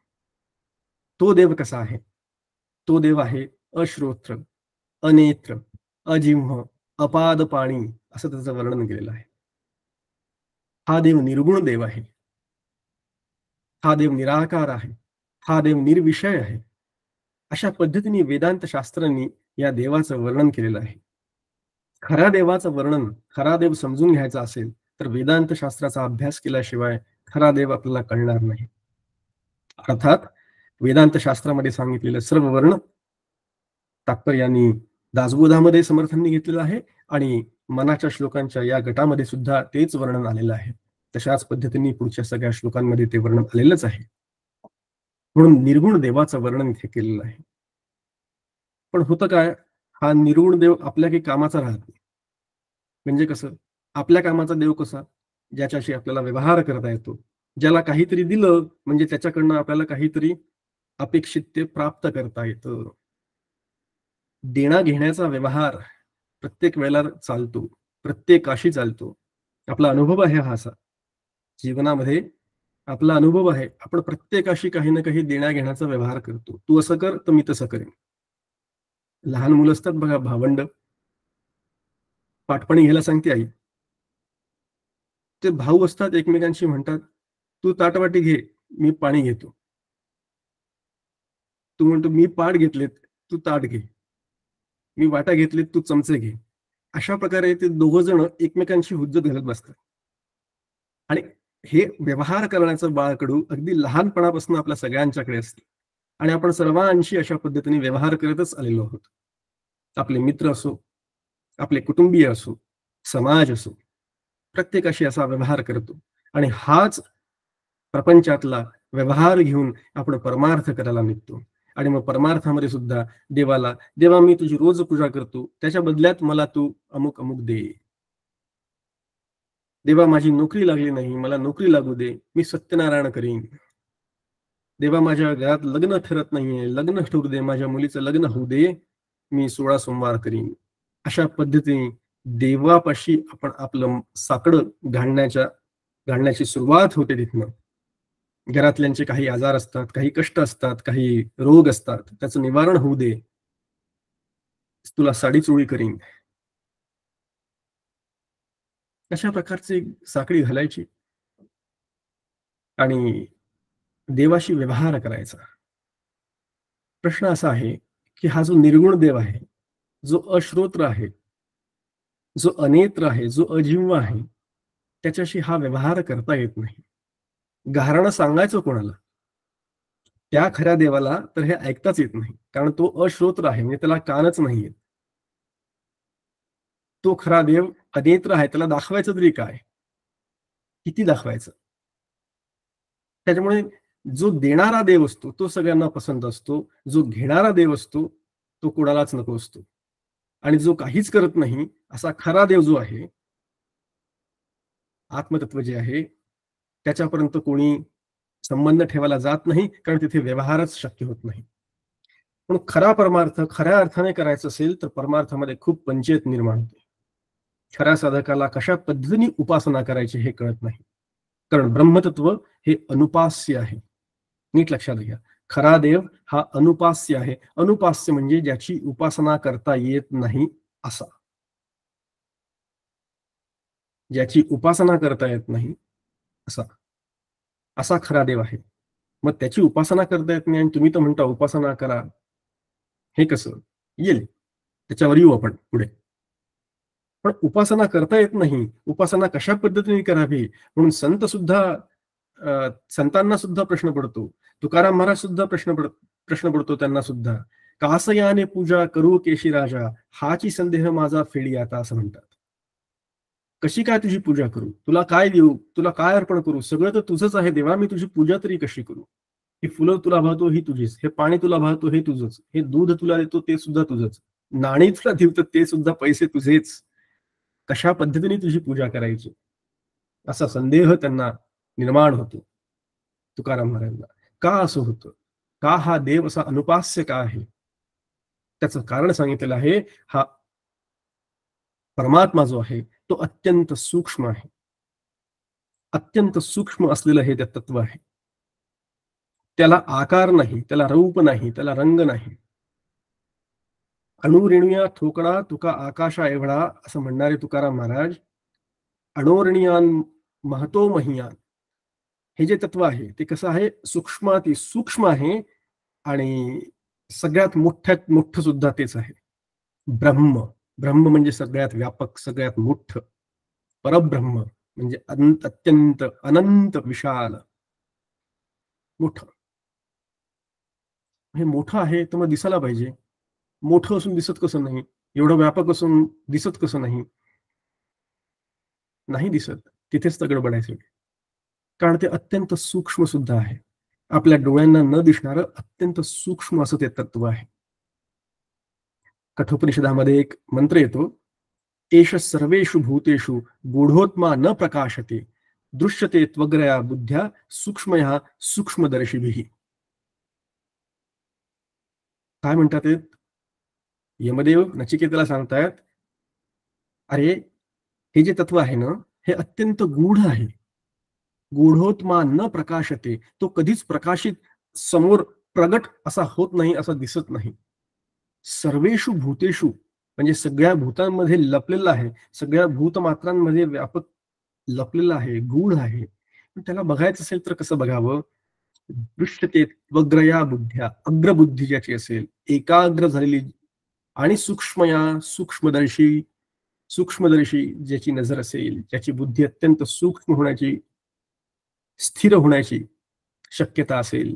तो देव कसा आहे. तो देव आहे अश्रोत्र, अनेत्र, अजिह्व, अपाद पाणी असं त्याचं वर्णन केलेलं आहे. हा देव निर्गुण देव आहे. हा देव निराकार आहे. हा देव निर्विषय आहे. अशा पद्धतीने वेदांत शास्त्रांनी या देवाचं वर्णन केलेलं आहे. खऱ्या देवाचं वर्णन, खरा देव समजून घ्यायचा असेल तर वेदांत शास्त्राचा अभ्यास केल्याशिवाय खरा देव आपल्याला कळणार नाही. अर्थात वेदांत शास्त्रामध्ये सांगितलेलं सर्व वर्ण तात्पर्यांनी दासबोधामध्ये समर्थांनी घेतलेलं आहे आणि मनाच्या श्लोकांच्या या गटामध्ये सुद्धा तेच वर्णन आलेलं आहे. तशाच पद्धतीने पुढच्या सगळ्या श्लोकांमध्ये ते वर्णन आलेलंच आहे. म्हणून निर्गुण देवाचं वर्णन इथे केलेलं आहे. पण होतं काय, हा निर्गुण देव आपल्या काही कामाचा राहत नाही. म्हणजे कसं, आपल्या कामाचा देव कसा, ज्याच्याशी आपल्याला व्यवहार करता येतो, ज्याला काहीतरी दिलं म्हणजे त्याच्याकडनं आपल्याला काहीतरी अपेक्षित ते प्राप्त करता येतं. देणा घेण्याचा व्यवहार प्रत्येक वेळेला चालतो, प्रत्येकाशी चालतो. आपला अनुभव आहे हा असा जीवनामध्ये, आपला अनुभव आहे. आपण प्रत्येकाशी काही ना काही देण्या घेण्याचा व्यवहार करतो. तू असं कर तर मी तसं करेन. लहान मुलं असतात बघा, भावंड, पाटपणी घ्यायला सांगते आई, ते भाऊ असतात, एकमेकांशी म्हणतात, तू ताटवाटी घे, मी पाणी घेतो. तू म्हणतो मी पाट घेतलेत, तू ताट घे. मी वाटा घेतलेत, तू चमचे घे. अशा प्रकारे ते दोघं जण एकमेकांशी हुज्जत घालत बसतात. आणि हे व्यवहार करण्याचं बाळकडू अगदी लहानपणापासून आपल्या सगळ्यांच्याकडे असते. आणि आपण सर्वांशी अशा पद्धतीने व्यवहार करतच आलेलो आहोत. आपले मित्र असो, आपले कुटुंबीय असो, समाज असो, प्रत्येकाशी असा व्यवहार करतो. आणि हाच प्रपंचातला व्यवहार घेऊन आपण परमार्थ करायला निघतो. आणि मग परमार्थामध्ये सुद्धा देवाला, देवा मी तुझी रोज पूजा करतो, त्याच्या बदल्यात मला तू अमुक अमुक दे. देवा माझी नोकरी लागली नाही, मला नोकरी लागू दे, मी सत्यनारायण करीन. देवा माझ्या घरात लग्न ठरत नाहीये, लग्न ठरू दे, माझ्या मुलीचं लग्न होऊ दे, मी 16 सोमवार करीन. अशा पद्धतीने देवापाशी आपण आपलं साकडं घालण्याची सुरुवात होते. तिथनं घरातल्यांचे काही आजार असतात, काही कष्ट असतात, काही रोग असतात, त्याचं निवारण होऊ दे, तुला साडी चोळी करीन. अशा प्रकारची साखळी घालायची आणि देवाशी व्यवहार करायचा. प्रश्न असा आहे की हा जो निर्गुण देव आहे, जो अश्रोत्र आहे, जो अनेत्र आहे, जो अजिव्ह आहे, त्याच्याशी हा व्यवहार करता येत नाही. गारणं सांगायचं कोणाला? त्या खऱ्या देवाला तर हे ऐकताच येत नाही, कारण तो अश्रोत्र आहे, म्हणजे त्याला कानच नाहीये. तो खरा देव अनेत्र आहे, त्याला दाखवायचं तरी काय, किती दाखवायचं? त्याच्यामुळे जो देणारा देव असतो तो सगळ्यांना पसंत असतो, जो घेणारा देव असतो तो कोणालाच नको असतो. आणि जो काहीच करत नाही असा खरा देव जो आहे, आत्मतत्व जे आहे, त्याच्यापर्यंत कोणी संबंध ठेवायला जात नाही, कारण तिथे व्यवहारच शक्य होत नाही. पण खरा परमार्थ खऱ्या अर्थाने करायचं असेल तर परमार्थामध्ये खूप पंचायत निर्माण होते. खऱ्या साधकाला कशा पद्धतीने उपासना करायची हे कळत नाही, कारण ब्रह्मतत्व हे अनुपास्य आहे. नीट लक्षात घ्या, खरा देव हा अनुपास्य आहे. अनुपास्य म्हणजे ज्याची उपासना करता येत नाही असा, ज्याची उपासना करता येत नाही असा, असा खरा देव आहे. मग त्याची उपासना करता येत नाही आणि तुम्ही तर म्हणता उपासना करा, हे कसं येईल? त्याच्यावर येऊ आपण पुढे. पण उपासना करता येत नाही, उपासना कशा पद्धतीने करावी म्हणून संतांना सुद्धा प्रश्न पडतो. तुकाराम महाराज सुद्धा प्रश्न पडतो त्यांना सुद्धा, कासयाने पूजा करू केशी राजा, हाची संदेह माझा फेडी आता, असं म्हणतात. कशी काय तुझी पूजा करू, तुला काय देऊ, तुला काय अर्पण करू, सगळं तर तुझंच आहे देवा, मी तुझी पूजा तरी कशी करू? ही फुलं तुला भावतो ही तुझीच, हे पाणी तुला भावतो हे तुझंच, हे दूध तुला देतो ते सुद्धा तुझंच, नाणी तुला देतो ते सुद्धा पैसे तुझेच, कशा पद्धतीने तुझी पूजा करायची, असा संदेह त्यांना निर्माण होतो. तुकाराम महाराजांना का असं होतं, का हा देव असा अनुपास्य का आहे? त्याचं कारण सांगितलेलं आहे. हा परमात्मा जो आहे तो अत्यंत सूक्ष्म आहे. अत्यंत सूक्ष्म असलेलं हे तत्व आहे. त्याला आकार नाही, त्याला रूप नाही, त्याला रंग नाही. अणुरेणुया ठोकळा तुका आकाशा एवढा, असं म्हणणारे तुकाराम महाराज, अणोरणियान महतो महियान, हे जे तत्व आहे ते कसं आहे, सूक्ष्माती सूक्ष्म आहे आणि सगळ्यात मोठ्यात मोठं सुद्धा तेच आहे. ब्रह्म, ब्रह्म म्हणजे सगळ्यात व्यापक, सगळ्यात मोठं. परब्रह्म म्हणजे अत्यंत अनंत विशाल मोठं. हे मोठं आहे तर मग दिसायला पाहिजे. मोठं असून दिसत कसं नाही, एवढं व्यापक असून दिसत कसं नाही? नाही दिसत, तिथेच तर गडबड आहे सगळी. कारण ते अत्यंत सूक्ष्म सुद्धा आहे. आपल्या डोळ्यांना न दिसणारं अत्यंत सूक्ष्म असं ते तत्व आहे. कठोपनिषदामध्ये एक मंत्र येतो, एष सर्वेषु भूतेषु गूढोत्मा न प्रकाशते दृश्यते त्वग्रया बुद्ध्या सूक्ष्मया सूक्ष्मदर्शिभिः. काय म्हणतात ते? यमदेव नचिकेताला सांगतायत, अरे हे जे तत्व आहे ना, हे अत्यंत गूढ आहे. गूढोत्मा न प्रकाशते, तो कधीच प्रकाशित समोर प्रगट असा होत नाही, असा दिसत नाही. सर्वेषु भूतेषु म्हणजे सगळ्या भूतांमध्ये लपलेला आहे, सगळ्या भूतमात्रांमध्ये व्यापक लपलेला आहे, गूढ आहे. पण त्याला बघायचं असेल तर कसं बघावं? दृश्यते त्वग्रया बुद्ध्या, अग्रबुद्धी ज्याची असेल, एकाग्र झालेली आणि सूक्ष्मया सूक्ष्मदर्शी, सूक्ष्मदर्शी ज्याची नजर असेल, ज्याची बुद्धी अत्यंत सूक्ष्म होण्याची, स्थिर होण्याची शक्यता असेल,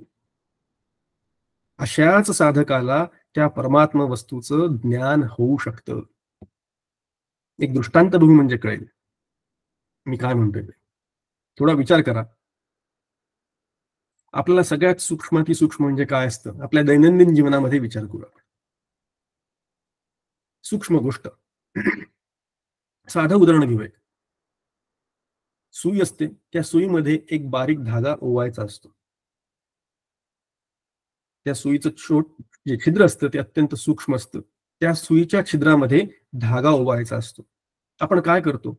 अशाच साधकाला त्या परमात्मा वस्तूचं ज्ञान होऊ शकतं. एक दृष्टांत बघू म्हणजे कळेल मी काय म्हणतोय. थोडा विचार करा. आपल्याला सगळ्यात सूक्ष्माती सूक्ष्म म्हणजे काय असतं? आपल्या दैनंदिन जीवनामध्ये विचार करू आपण. सूक्ष्म गोष्ट, साधं उदाहरण घेऊया. सुई असते, त्या सुईमध्ये एक बारीक धागा ओवायचा असतो. त्या सुईचं जे छिद्र असतं ते अत्यंत सूक्ष्म असतं. त्या सुईच्या छिद्रामध्ये धागा ओवायचा असतो. आपण काय करतो?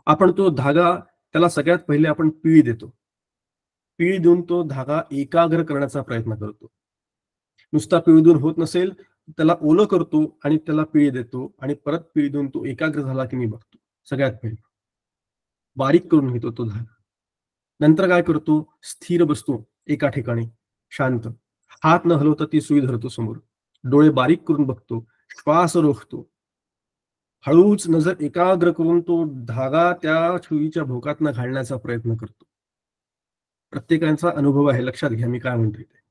आपण तो धागा, त्याला सगळ्यात पहिले आपण पिळी देतो. पिळी देऊन तो धागा एकाग्र करण्याचा प्रयत्न करतो. नुसता पिळी देऊन होत नसेल, त्याला ओलं करतो आणि त्याला पिळी देतो आणि परत पिळी देऊन तो एकाग्र झाला की मी बघतो. सगळ्यात पहिले बारीक करून घेतो तो धागा. नंतर काय करतो? स्थिर बसतो एका ठिकाणी शांत, हात न हलवता ती सुई धरतो समोर, डोळे बारीक करून बघतो, श्वास रोखतो, हळूच नजर एकाग्र करून तो धागा त्या सुईच्या भोकातनं घालण्याचा प्रयत्न करतो. प्रत्येकाचा अनुभव आहे, लक्षात घ्या मी काय म्हणतोय ते.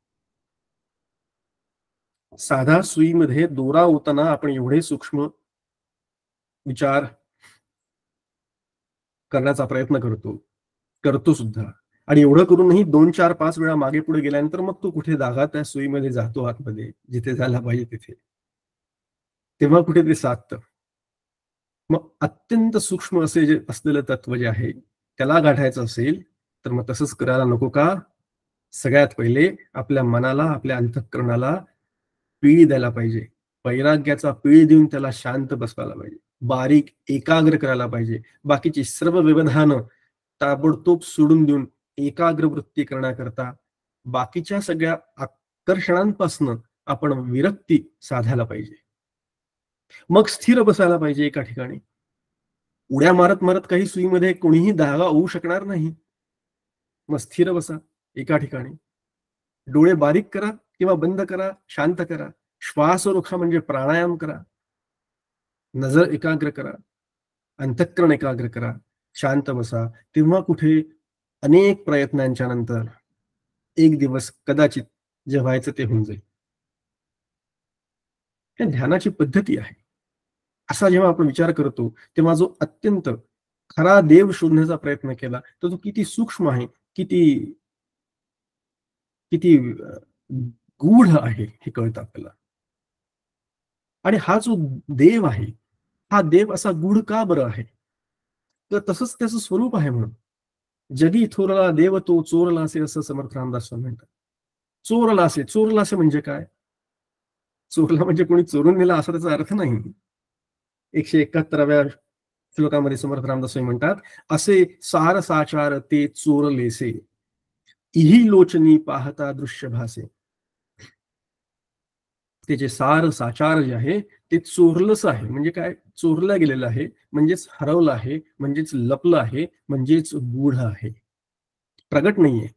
साधा सुईमध्ये दोरा ओताना आपण एवढे सूक्ष्म विचार करण्याचा प्रयत्न करतो सुद्धा. आणि एवढं करूनही 2, 4, 5 वेळा मागे पुढे गेल्यानंतर मग तो कुठे धागा त्या सुईमध्ये जातो आतमध्ये, जिथे झाला पाहिजे तिथे, तेव्हा कुठे ते साधतं. मग अत्यंत सूक्ष्म असे जे असलेलं तत्व जे आहे त्याला गाठायचं असेल तर मग तसंच करायला नको का? सगळ्यात पहिले आपल्या मनाला, आपल्या अंतःकरणाला पिळी द्यायला पाहिजे. वैराग्याचा पिळी देऊन त्याला शांत बसवायला पाहिजे, बारीक एकाग्र करायला पाहिजे. बाकीची सर्व व्यवधानं ताबडतोब सोडून देऊन एकाग्र वृत्ती करण्याकरता बाकीच्या सगळ्या आकर्षणांपासून आपण विरक्ती साधायला पाहिजे. मग स्थिर बसायला पाहिजे एका ठिकाणी. उड्या मारत मारत काही सुईमध्ये कोणीही धागा होऊ शकणार नाही. मग स्थिर बसा एका ठिकाणी, डोळे बारीक करा किंवा बंद करा, शांत करा, श्वास रोखा म्हणजे प्राणायाम करा, नजर एकाग्र करा, अंतःकरण एकाग्र करा, शांत बसा. तेव्हा कुठे अनेक प्रयत्नांच्या नंतर एक दिवस कदाचित जे व्हायचं ते होऊन जाईल. हे ध्यानाची पद्धती आहे. असा जेव्हा आपण विचार करतो तेव्हा जो अत्यंत खरा देव शोधण्याचा प्रयत्न केला तर तो किती सूक्ष्म आहे, किती किती गूढ आहे हे कळतं आपल्याला. आणि हा जो देव आहे, हा देव असा गूढ का बरं आहे? तर तसंच त्याचं स्वरूप आहे म्हणून. जगी थोरला देव तो चोरला असे, असं समर्थ रामदास स्वामी म्हणतात. चोरला असे म्हणजे काय? चोरला म्हणजे कोणी चोरून नेला असा त्याचा अर्थ नाही. 171व्या श्लोकामध्ये समर्थ रामदास स्वामी म्हणतात, असे सार साचार ते चोरलेसे, इही लोचनी पाहता दृश्य भासे. ते जे सार साचार जे आहे ते चोरलंच आहे. म्हणजे काय? चोरलं गेलेलं आहे, म्हणजेच हरवलं आहे, म्हणजेच लपलं आहे, म्हणजेच गूढ आहे, प्रगट नाहीये.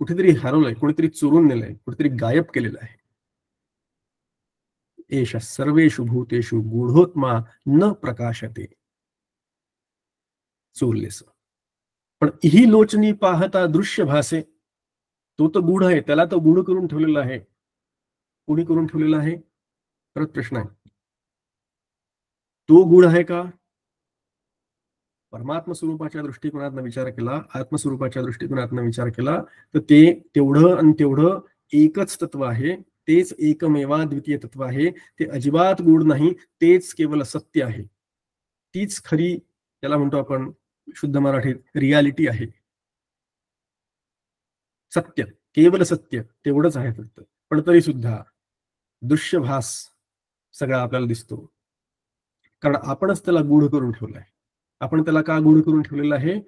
कुठेतरी हरवलंय, कोणीतरी चोरून नेलंय, कुठेतरी गायब केलेलं आहे. एष सर्वेषु भूतेषु गूढोत्मा न प्रकाशते. चोरलेस. पण ही लोचनी पाहता दृश्य भासे, तो तर गूढ आहे, त्याला तर गूढ करून ठेवलेलं आहे. कोणी करून ठेवलेला आहे? परत प्रश्न आहे. तो गूढ आहे का? परमात्म स्वरूपाच्या दृष्टिकोनातून विचार केला, आत्मस्वरूपाच्या दृष्टिकोनातून विचार केला तर ते तेवढं आणि तेवढं एकच तत्व आहे तेच एकमेवा द्वितीय तत्व आहे. ते अजिबात गूढ नाही, तेच केवळ सत्य आहे. तीच खरी, त्याला म्हणतो आपण शुद्ध मराठीत, रियालिटी आहे. सत्य, केवळ सत्य तेवढंच आहे फक्त. पण तरी सुद्धा दृश्यभास सगळा आपल्याला दिसतो, कारण आपणच त्याला गूढ करून ठेवलाय. आपण त्याला का गूढ करून ठेवलेलं आहे?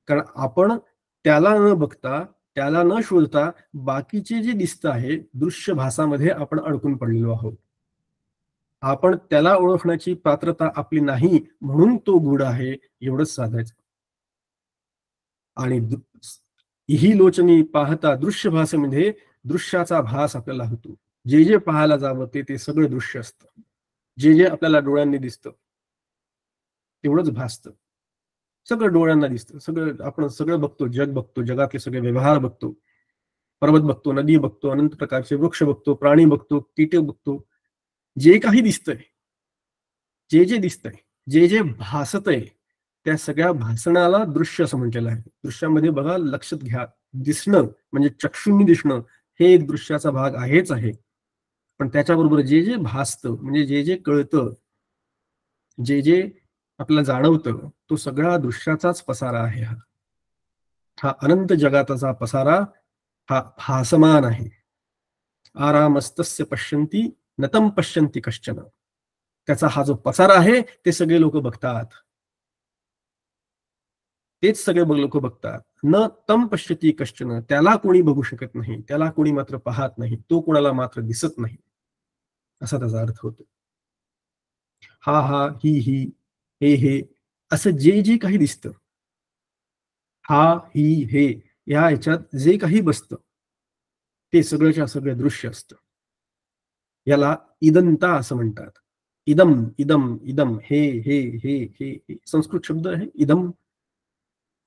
कारण आपण त्याला न बघता, त्याला न शोधता बाकीचे जे दिसतं आहे दृश्यभासामध्ये आपण अडकून पडलेलो आहोत. आपण त्याला ओळखण्याची पात्रता आपली नाही, म्हणून तो गूढ आहे, एवढंच साधायचं. आणि ही लोचनी पाहता दृश्यभासेमध्ये दृश्याचा भास आपल्याला होतो. जे जे पाहायला जावं ते सगळं दृश्य असतं. जे जे आपल्याला डोळ्यांनी दिसतं तेवढंच भासतं. सगळं डोळ्यांना दिसतं. सगळं आपण सगळं बघतो, जग बघतो, जगातले सगळे व्यवहार बघतो, पर्वत बघतो, नदी बघतो, अनंत प्रकारचे वृक्ष बघतो, प्राणी बघतो, कीटक बघतो. जे काही दिसतंय, जे जे दिसतंय, जे जे भासतंय, त्या सगळ्या भासणाला दृश्य असं म्हटलेलं आहे. दृश्यामध्ये बघा, लक्षात घ्या, दिसणं म्हणजे चक्षुंनी दिसणं हे एक दृश्याचा भाग आहेच आहे. पण त्याच्याबरोबर जे जे भासतं म्हणजे जे जे कळतं, जे जे आपल्याला जाणवतं, तो सगळा दृश्याचाच पसारा आहे. हा अनंत जगाताचा पसारा हा भासमान आहे. आरामस्तस्य पश्यन्ति न तं पश्यन्ति कश्चन. त्याचा हा जो पसारा आहे ते सगळे लोक बघतात. तेच सगळे लोक बघतात. न तं पश्यति कश्चन, त्याला कोणी बघू शकत नाही, त्याला कोणी मात्र पाहत नाही, तो कोणाला मात्र दिसत नाही, असा त्याचा अर्थ होतो. हा हा, ही ही, हे असं जे जे काही दिसतं, हा ही हे, या ह्याच्यात जे काही बसतं ते सगळंच्या सगळं दृश्य असतं. याला इदंता असं म्हणतात. इदम इदम इदम, हे हे हे हे संस्कृत शब्द आहे इदम.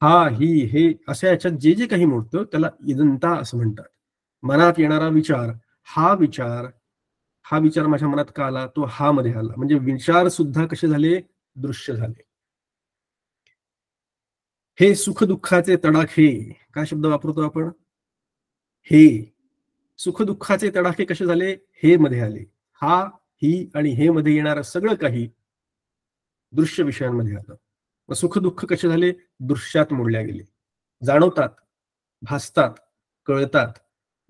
हा ही हे अशा याच्यात जे जे काही मोडतं त्याला इदंता असं म्हणतात. मनात येणारा विचार, हा विचार माझ्या मनात का आला, तो हा मध्ये आला. म्हणजे विचार सुद्धा कसे झाले, दृश्य झाले. हे सुख दुःखाचे तडाखे, काय शब्द वापरतो आपण, हे सुख दुःखाचे तडाखे कसे झाले, हे मध्ये आले. हा ही आणि हे मध्ये येणारं सगळं काही दृश्य विषयांमध्ये आलं. मग सुख दुःख कसे झाले, दृश्यात मोडल्या गेले, जाणवतात, भासतात, कळतात.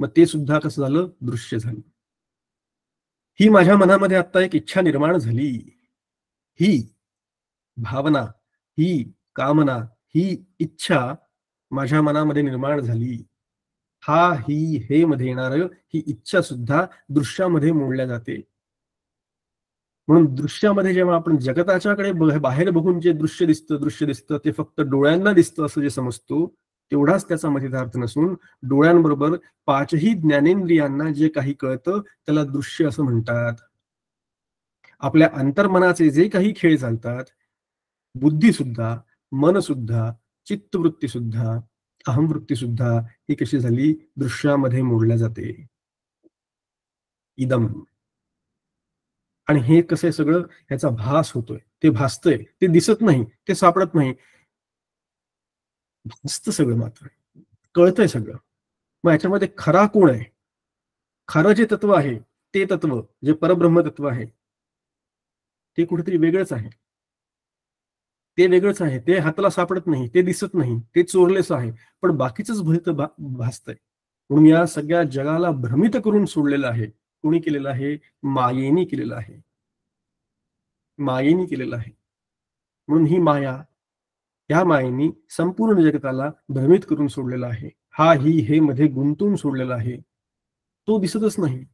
मग ते सुद्धा कसं झालं, दृश्य झालं. ही माझ्या मनामध्ये आता एक इच्छा निर्माण झाली, ही भावना, ही कामना, ही इच्छा माझ्या मनामध्ये निर्माण झाली. हा ही हे मध्ये येणार ही इच्छा सुद्धा दृश्यामध्ये मोडल्या जाते. म्हणून दृश्यामध्ये जेव्हा आपण जगताच्याकडे बाहेर बघून जे दृश्य दिसतं ते फक्त डोळ्यांना दिसतं असं जे समजतो, तेवढाच त्याचा मतितार्थ नसून डोळ्यांबरोबर पाचही ज्ञानेंद्रियांना जे काही कळतं त्याला दृश्य असं म्हणतात. आपल्या अंतर्मनाचे जे काही खेळ चालतात, बुद्धी सुद्धा, मन सुद्धा, चित्तवृत्ती सुद्धा, अहमवृत्ती सुद्धा, ही कशी झाली, दृश्यामध्ये मोडल्या जाते. इदम. आणि हे कसं आहे, सगळं ह्याचा भास होतोय, ते भासतंय, ते दिसत नाही, ते सापडत नाही, भासतं सगळं, मात्र कळतंय सगळं. मग याच्यामध्ये खरा कोण आहे, खरं जे तत्व आहे, ते तत्व जे परब्रह्म तत्व आहे ते कुठेतरी वेगळंच आहे. ते वेगळंच आहे, ते हाताला सापडत नाही, ते दिसत नाही, ते चोरलेच आहे. पण बाकीच भलत भासतंय. म्हणून या सगळ्या जगाला भ्रमित करून सोडलेलं आहे. कोणी केलेलं आहे, मायेनी केलेलं आहे, मायेनी केलेलं आहे. म्हणून ही माया, या मायेनी संपूर्ण जगताला भ्रमित करून सोडलेला आहे. हा ही हे मध्ये गुंतवून सोडलेला आहे. तो दिसतच नाही,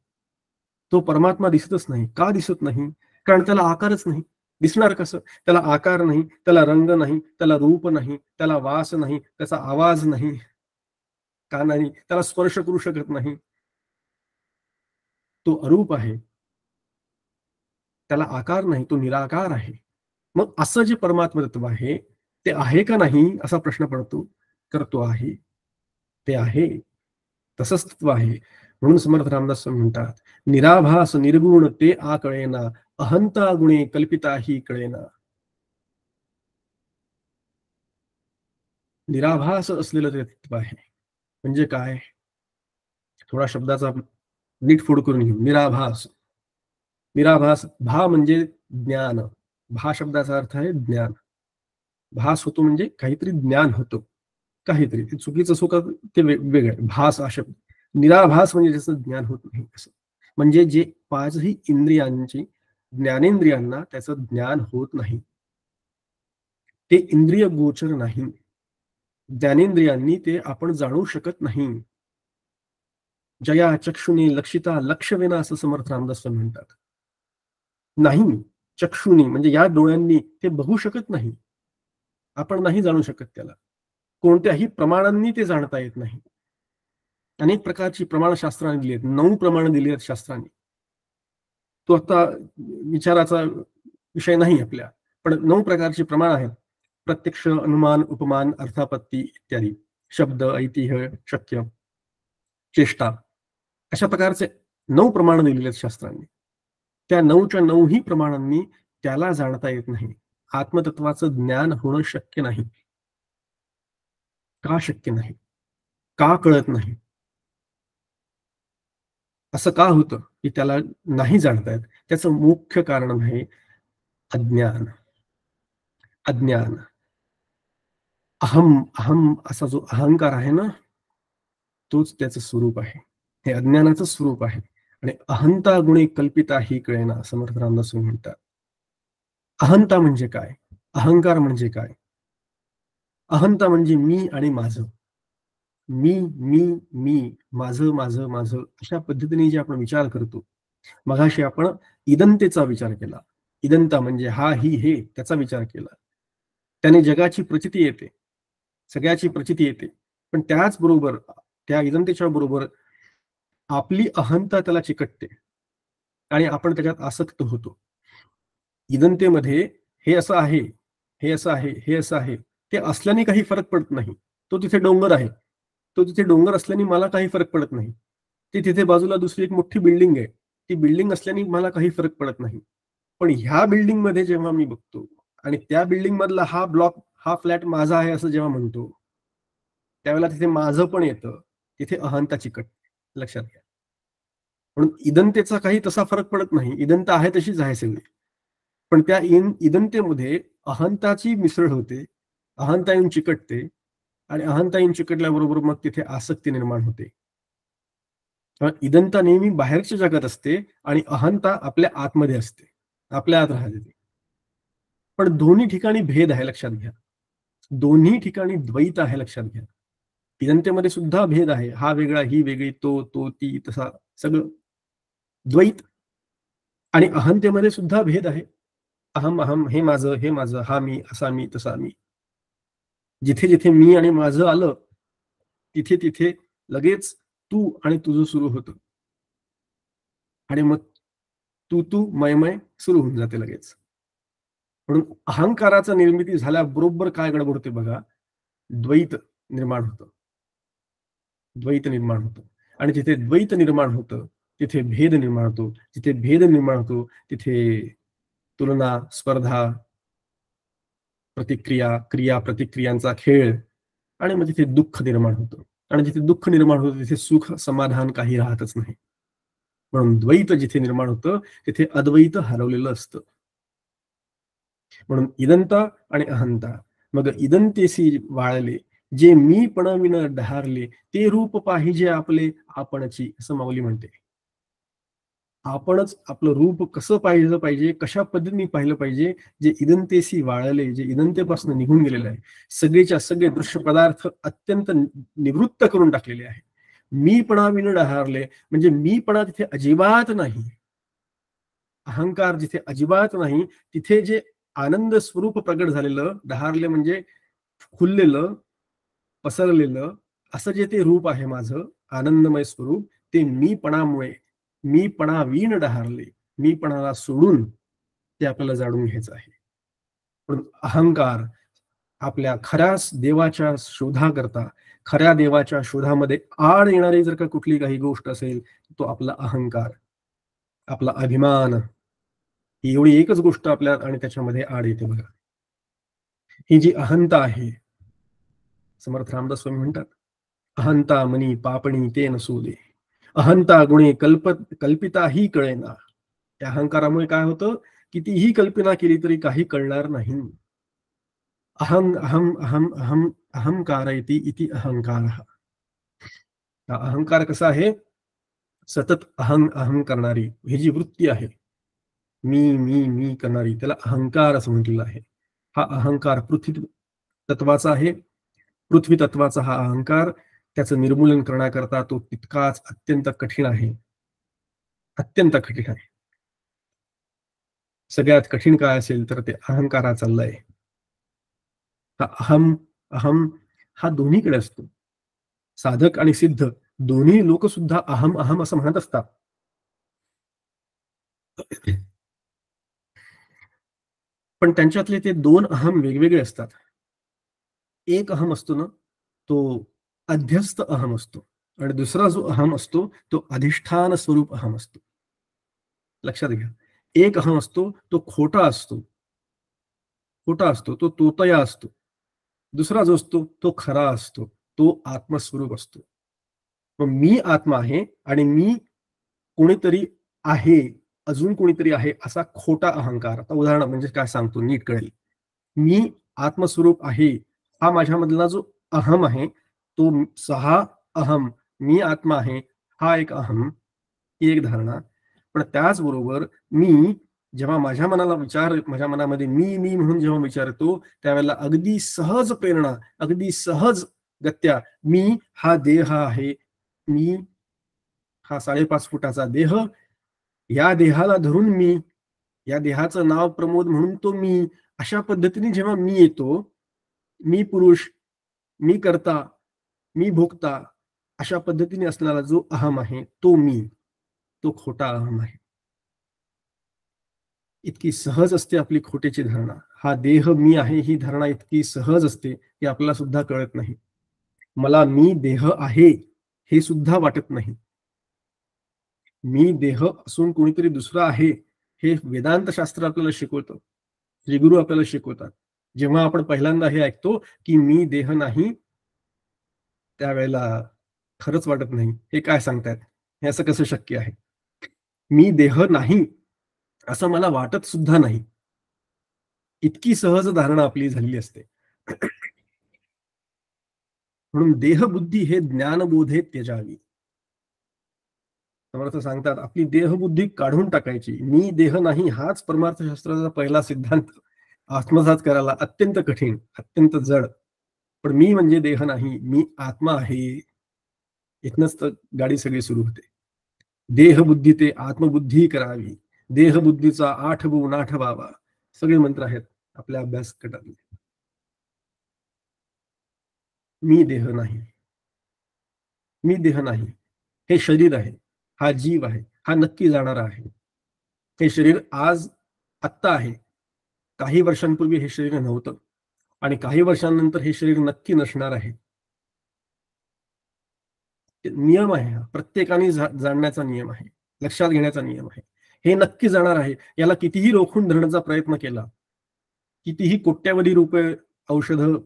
तो परमात्मा दिसतच नाही. का दिसत नाही? कारण त्याला आकारच नाही. दिसणार कसं? त्याला आकार नाही, त्याला रंग नाही, त्याला रूप नाही, त्याला वास नाही, त्याचा आवाज नाही, का नाही, त्याला स्पर्श करू शकत नाही. तो अरूप आहे, त्याला आकार नाही, तो निराकार आहे. मग असं जे परमात्मा तत्व आहे ते आहे का नाही असा प्रश्न पडतो. तर तो आहे, ते आहे, तसंच तत्व आहे. म्हणून समर्थ रामदास म्हणतात, निराभास निर्गुण ते आकळेना, अहंता गुणे कल्पिताही कळेना. निराभास असलेलं ते तत्व आहे. म्हणजे काय? थोडा शब्दाचा नीट फोड करून घेऊ. निराभास. निराभास, भा म्हणजे ज्ञान. भा शब्दाचा अर्थ आहे ज्ञान. भास होतो म्हणजे काहीतरी ज्ञान होतं, काहीतरी ते चुकीचं असो का ते वेगळं. भास हा शब्द. निराभास म्हणजे ज्याचं ज्ञान होत नाही असं. म्हणजे जे पाचही इंद्रियांची, ज्ञानेंद्रियांना त्याचं ज्ञान होत नाही, ते इंद्रिय गोचर नाही. ज्ञानेंद्रियांनी ते आपण जाणू शकत नाही. जया चक्षुनी लक्षिता लक्षवेना असं समर्थ रामदास स्वामी म्हणतात. नाही, चक्षुनी म्हणजे या डोळ्यांनी ते बघू शकत नाही. आपण नाही जाणू शकत त्याला. कोणत्याही प्रमाणांनी ते जाणता येत नाही. अनेक प्रकारची प्रमाणशास्त्राने दिली आहेत. 9 प्रमाण दिली आहेत शास्त्रांनी. तो आता विचाराचा विषय नाही आपल्या, पण 9 प्रकारची प्रमाण आहेत. प्रत्यक्ष, अनुमान, उपमान, अर्थापत्ती इत्यादी. शब्द, ऐतिह्य, शक्य, चेष्टा, अशा प्रकारचे 9 प्रमाण दिलेले आहेत शास्त्रांनी. त्या 9च्या 9ही प्रमाणांनी त्याला जाणता येत नाही. आत्मतत्वाचं ज्ञान होणं शक्य नाही. का शक्य नाही? का कळत नाही? असं का होतं की त्याला नाही जाणता येत? त्याचं मुख्य कारण आहे अज्ञान. अज्ञान. अहम अहम असा जो अहंकार आहे ना, तोच त्याचं स्वरूप आहे. हे अज्ञानाचं स्वरूप आहे. आणि अहंता गुणे कल्पिता ही कळेना, समर्थ रामदास स्वामी म्हणतात. अहंता म्हणजे काय? अहंकार म्हणजे काय? अहंता म्हणजे मी आणि माझं. मी मी मी, माझं माझं माझं, अशा पद्धतीने जे आपण विचार करतो. मगाशी आपण इदंतेचा विचार केला. इदंता म्हणजे हा ही हे, त्याचा विचार केला. त्याने जगाची प्रचिती येते, सगळ्याची प्रचिती येते. पण त्याचबरोबर त्या इदंतेच्या बरोबर आपली अहंता त्याला चिकटते आणि आपण त्याच्यात आसक्त होतो. इदंतेमध्ये हे असं आहे, हे असं आहे, हे असं आहे, ते असल्याने काही फरक पडत नाही. तो तिथे डोंगर आहे, तो तिथे डोंगर असल्याने मला काही फरक पडत नाही. ते तिथे बाजूला दुसरी एक मोठी बिल्डिंग आहे, ती बिल्डिंग असल्याने मला काही फरक पडत नाही. पण ह्या बिल्डिंग मध्ये जेव्हा मी बघतो आणि त्या बिल्डिंग मधला हा ब्लॉक, हा फ्लॅट माझा आहे असं जेव्हा म्हणतो, त्यावेळेला तिथे माझं पण येतं, तिथे अहंता चिकट. लक्षात घ्या. म्हणून इदंतेचा काही तसा फरक पडत नाही. इदंता आहे तशीच आहे सगळी. पण त्या इदंतेमध्ये अहंताची मिसळ होते, अहंता येऊन चिकटते आणि अहंता येऊन चिकटल्याबरोबर मग तिथे आसक्ती निर्माण होते. इदंता नेहमी बाहेरच्या जगात असते आणि अहंता आपल्या आतमध्ये असते, आपल्या आत राहते. पण दोन्ही ठिकाणी भेद आहे, लक्षात घ्या. दोन्ही ठिकाणी द्वैत आहे, लक्षात घ्या. इदंतेमध्ये सुद्धा भेद आहे. हा वेगळा, ही वेगळी, तो तो ती तसा, सगळं द्वैत. आणि अहंतेमध्ये सुद्धा भेद आहे. अहम अहम, हे माझं, हा मी, असा मी, तसा मी. जिथे जिथे मी आणि माझं आलं, तिथे तिथे लगेच तू आणि तुझं सुरू होतं. आणि मग तू मय सुरू होऊन जाते लगेच. म्हणून अहंकाराचा निर्मिती झाल्याबरोबर काय गडबड होते बघा, द्वैत निर्माण होतं. द्वैत निर्माण होतं. आणि जिथे द्वैत निर्माण होतं तिथे भेद निर्माण होतो. जिथे भेद निर्माण होतो तिथे तुलना, स्पर्धा, प्रतिक्रिया, क्रिया प्रतिक्रियांचा खेळ, आणि मग तिथे दुःख निर्माण होतं. आणि जिथे दुःख निर्माण होतं तिथे सुख समाधान काही राहतच नाही. म्हणून द्वैत जिथे निर्माण होतं तिथे अद्वैत हरवलेलं असतं. म्हणून इदंता आणि अहंता. मग इदंतेसी वाळले, जे मी पणविन डहारले, ते रूप पाहिजे आपले आपणची, असं माऊली म्हणते. आपणच आपलं रूप कसं पाहिलं पाहिजे, कशा पद्धतीने पाहिलं पाहिजे, जे इदंतेसी वाळले, जे इदंतेपासून निघून गेलेलं आहे. सगळेच्या सगळे दृश्य पदार्थ अत्यंत निवृत्त करून टाकलेले आहे. मीपणा विन डहारले म्हणजे मीपणा तिथे अजिबात नाही. अहंकार जिथे अजिबात नाही, तिथे जे आनंद स्वरूप प्रगट झालेलं, डहारले म्हणजे खुललेलं, पसरलेलं, असं जे ते रूप आहे माझं आनंदमय स्वरूप, ते मीपणामुळे, मीपणा विण डहारले, मीपणाला सोडून ते आपल्याला जाणून घ्यायचं आहे. पण अहंकार आपल्या खऱ्या देवाच्या शोधाकरता, खऱ्या देवाच्या शोधामध्ये आड येणारी जर का कुठली काही गोष्ट असेल, तो आपला अहंकार, आपला अभिमान, ही एवढी एकच गोष्ट आपल्या आणि त्याच्यामध्ये आड येते बघा. ही जी अहंता आहे, समर्थ रामदास स्वामी म्हणतात, अहंता मनी पापणी ते नसू दे, अहंता गुणे कल्पिताही कळेना. त्या अहंकारामुळे काय होतं, कितीही कल्पना केली तरी काही कळणार नाही. अहम अहम अहम अहम अहंकार इति अहंकार. हा अहंकार कसा आहे, सतत अहम अहम करणारी ही जी वृत्ती आहे, मी करणारी, त्याला अहंकार असं म्हटलेलं आहे. हा अहंकार पृथ्वी तत्वाचा आहे. पृथ्वी तत्वाचा हा अहंकार, त्याचं निर्मूलन करण्याकरता तो तितकाच अत्यंत कठीण आहे. अत्यंत कठीण आहे. सगळ्यात कठीण काय असेल तर ते अहंकाराचा लय. हा अहम अहम हा दोन्हीकडे असतो. साधक आणि सिद्ध दोन्ही लोक सुद्धा अहम अहम असं म्हणत असतात. पण त्यांच्यातले ते दोन अहम वेगवेगळे असतात. एक अहम असतो ना, तो अध्यस्त अहम असतो, आणि दुसरा जो अहम असतो तो अधिष्ठान स्वरूप अहम असतो. लक्षात घ्या, एक अहम असतो तो खोटा असतो, तो तोतया असतो. दुसरा जो असतो तो खरा असतो, तो आत्मस्वरूप असतो. मग मी आत्मा आहे आणि मी कोणीतरी आहे, अजून कोणीतरी आहे, असा खोटा अहंकार. आता उदाहरण म्हणजे काय सांगतो, नीट कळेल. मी आत्मस्वरूप आहे हा माझ्यामधला जो अहम आहे, तो सहा अहम, मी आत्मा आहे हा एक अहम, ही एक धारणा. पण त्याचबरोबर मी जेव्हा माझ्या मनामध्ये मी म्हणून जेव्हा विचारतो, त्यावेळेला अगदी सहज प्रेरणा, अगदी सहज गत्या, मी हा देह आहे, मी हा 5.5 फुटाचा देह, या देहाला धरून मी, या देहाचं नाव प्रमोद म्हणून तो मी, अशा पद्धतीने जेव्हा मी येतो, मी पुरुष, मी करता, मी भोगता, अशा पद्धतीने असणारा जो अहम आहे तो मी, तो खोटा अहम आहे. इतकी सहज असते आपली खोटेची धारणा. हा देह मी आहे ही धारणा इतकी सहज असते की आपल्याला सुद्धा कळत नाही. मला मी देह आहे हे सुद्धा वाटत नाही. मी देह असून कोणीतरी दुसरा आहे हे वेदांत शास्त्र आपल्याला शिकवतं, श्रीगुरु आपल्याला शिकवतात. जेव्हा आपण पहिल्यांदा हे ऐकतो की मी देह नाही, त्यावेळेला खरंच वाटत नाही, हे काय सांगतायत, हे असं कसं शक्य आहे. मी देह नाही असं मला वाटत सुद्धा नाही. इतकी सहज धारणा आपली झालेली असते. म्हणून देहबुद्धी हे ज्ञानबोधे त्यजावी. समर्थ सांगतात आपली देहबुद्धी काढून टाकायची. मी देह नाही हाच परमार्थशास्त्राचा पहिला सिद्धांत आत्मसात करायला अत्यंत कठीण, अत्यंत जड. पण मी म्हणजे देह नाही, मी आत्मा आहे, इथनच तर गाडी सगळी सुरू होते. देहबुद्धी ते आत्मबुद्धी करावी, देहबुद्धीचा 8 गुण आठवावा, सगळे मंत्र आहेत आपल्या अभ्यास गटातले. मी देह नाही, मी देह नाही, हे शरीर आहे, हा जीव आहे, हा नक्की जाणारा आहे. हे शरीर आज आत्ता आहे, काही वर्षांपूर्वी हे शरीर नव्हतं, आणि काही वर्षांनंतर हे शरीर नक्की नसणार आहे. नियम आहे हा, प्रत्येकाने जाणण्याचा नियम आहे, लक्षात घेण्याचा नियम आहे. हे नक्की जाणार आहे. याला कितीही रोखून धरण्याचा प्रयत्न केला, कितीही कोट्यावधी रुपये औषधं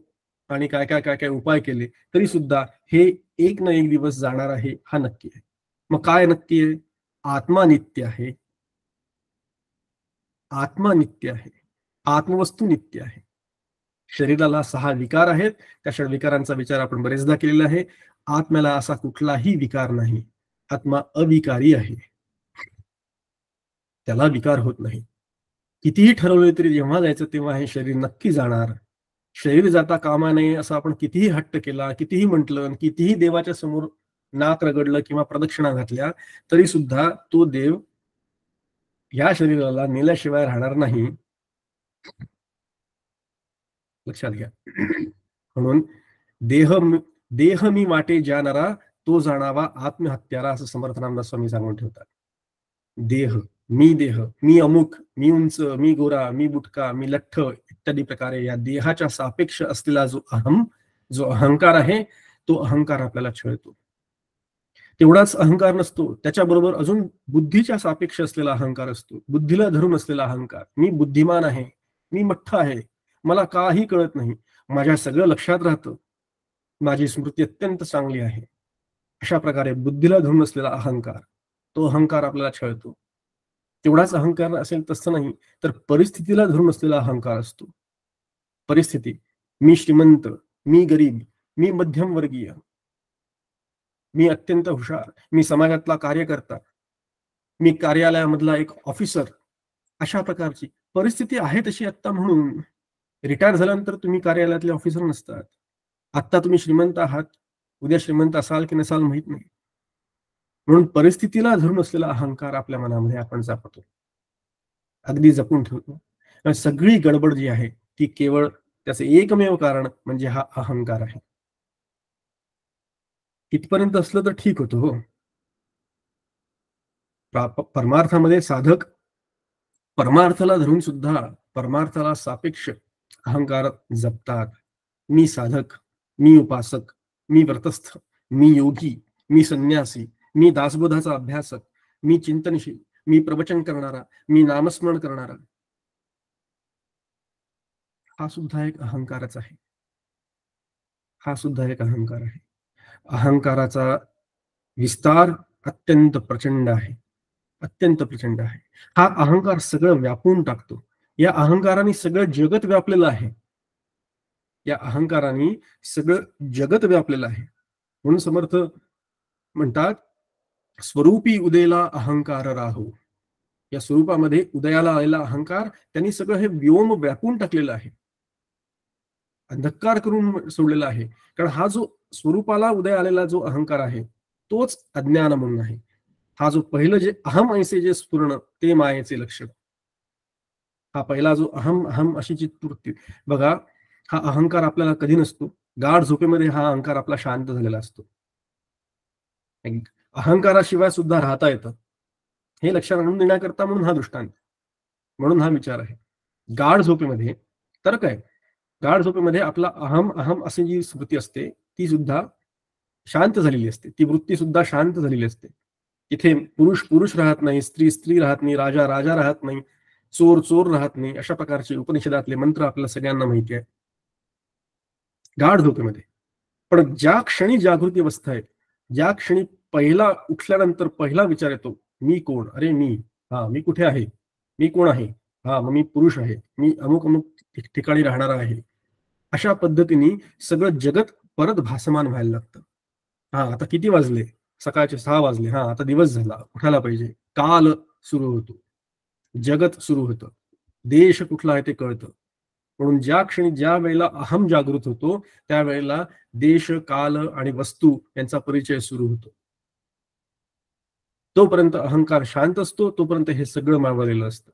आणि काय काय काय काय उपाय केले, तरी सुद्धा हे एक ना एक दिवस जाणार आहे, हा नक्की आहे. मग काय नक्की आहे? आत्मा नित्य आहे, आत्मा नित्य आहे, आत्मवस्तू नित्य आहे. शरीराला 6 विकार आहेत, त्या 6 विकारांचा विचार आपण बरेचदा केलेला आहे. आत्म्याला असा कुठलाही विकार नाही, आत्मा अविकारी आहे, त्याला विकार होत नाही. कितीही ठरवले तरी जेव्हा जायचं तेव्हा हे शरीर नक्की जाणार. शरीर जाता कामा नये असं आपण कितीही हट्ट केला, कितीही म्हटलं, कितीही देवाच्या समोर नाक रगडलं किंवा प्रदक्षिणा घातल्या, तरी सुद्धा तो देव या शरीराला नेल्याशिवाय राहणार नाही. लक्षात घ्या. म्हणून देह मी वाटे जाणारा तो जाणावा आत्महत्यारा, असं समर्थ रामदास स्वामी सांगून ठेवतात. देह, मी अमुक, मी उंच, मी गोरा, मी बुटका, मी लठ्ठ इत्यादी प्रकारे या देहाच्या सापेक्ष असलेला जो अहंकार आहे, तो अहंकार आपल्याला छळतो. तेवढाच अहंकार नसतो, त्याच्याबरोबर अजून बुद्धीच्या सापेक्ष असलेला अहंकार असतो, बुद्धीला धरून असलेला अहंकार. मी बुद्धिमान आहे, मी मठ्ठ आहे, मला काही कळत नाही, माझ्या सगळं लक्षात राहतं, माझी स्मृती अत्यंत चांगली आहे. अशा प्रकारे बुद्धीला धरून असलेला अहंकार, तो अहंकार आपल्याला छळतो. तेवढाच अहंकार असेल तसं नाही, तर परिस्थितीला धरून असलेला अहंकार असतो. परिस्थिती, मी श्रीमंत, मी गरीब, मी मध्यमवर्गीय, मी अत्यंत हुशार, मी समाजातला कार्यकर्ता, मी कार्यालयामधला एक ऑफिसर, अशा प्रकारची परिस्थिती आहे तशी आत्ता म्हणून. रिटायर झाल्यानंतर तुम्ही कार्यालयातले ऑफिसर नसतात. आत्ता तुम्ही श्रीमंत आहात, उद्या श्रीमंत असाल की नसाल माहित नाही. म्हणून परिस्थितीला धरून असलेला अहंकार आपल्या मनामध्ये आपण जपतो, अगदी जपून ठेवतो. आणि सगळी गडबड जी आहे ती केवळ त्याचे एकमेव कारण म्हणजे हा अहंकार आहे. इथपर्यंत असलं तर ठीक होतं हो. परमार्थामध्ये साधक परमार्थाला धरून सुद्धा परमार्थाला सापेक्ष अहंकार जपतात. मी साधक, मी उपासक, मी व्रतस्थ, मी योगी, मी संन्यासी, मी दासबोधाचा अभ्यासक, मी चिंतनशील, मी प्रवचन करणारा, मी नामस्मरण करणारा. हा सुद्धा एक अहंकारच आहे. हा सुद्धा एक अहंकार आहे. अहंकाराचा विस्तार अत्यंत प्रचंड आहे, अत्यंत प्रचंड आहे. हा अहंकार सगळं व्यापून टाकतो. या अहंकाराने सगळं जगत व्यापलेलं आहे. या अहंकाराने सगळं जगत व्यापलेलं आहे. म्हणून समर्थ म्हणतात, स्वरूपी उदयला अहंकार राहो. या स्वरूपामध्ये उदयाला आलेला अहंकार त्यांनी सगळं हे व्योम व्यापून टाकलेलं आहे, अंधकार करून सोडलेला आहे. कारण हा जो स्वरूपाला उदय आलेला जो अहंकार आहे तोच अज्ञान म्हणून आहे. हा जो पहिलं जे अहम ऐसे जे स्फुरण ते मायेचे लक्षण. हा पहिला जो अहम अहम अशी चित्तवृत्ती बघा, हा अहंकार आपल्याला कधी नसतो. गाढ झोपेमध्ये हा अहंकार आपला शांत झालेला असतो. अहंकाराशिवाय सुद्धा राहता येतं हे लक्षात आणून देण्याकरता म्हणून हा दृष्टांत, म्हणून हा विचार आहे. गाढ झोपेमध्ये तर काय, गाढ झोपेमध्ये आपला अहम अहम अशी जी स्मृती असते ती सुद्धा शांत झालेली असते, ती वृत्ती सुद्धा शांत झालेली असते. इथे पुरुष पुरुष राहत नाही, स्त्री स्त्री राहत नाही, राजा राजा राहत नाही, चोर चोर राहत नाही. अशा प्रकारचे उपनिषदातले मंत्र आपल्याला सगळ्यांना माहिती आहे गाढ झोपेमध्ये. पण ज्या क्षणी जागृती अवस्था आहे, ज्या क्षणी पहिला उठल्यानंतर पहिला विचार येतो, मी कोण, अरे मी, हा मी कुठे आहे, मी कोण आहे, हा मग मी पुरुष आहे, मी अमुक अमुक ठिकाणी राहणारा आहे. अशा पद्धतीने सगळं जगत परत भासमान व्हायला लागतं. हा आता किती वाजले, सकाळचे 6 वाजले, हा आता दिवस झाला, उठायला पाहिजे. काल सुरू होतो, जगत सुरू होतं, देश कुठला आहे ते कळतं. म्हणून ज्या क्षणी ज्या वेळेला अहम जागृत होतो त्यावेळेला देश काल आणि वस्तू यांचा परिचय सुरू होतो. तोपर्यंत अहंकार शांत असतो, तोपर्यंत हे सगळं मावळलेलं असतं.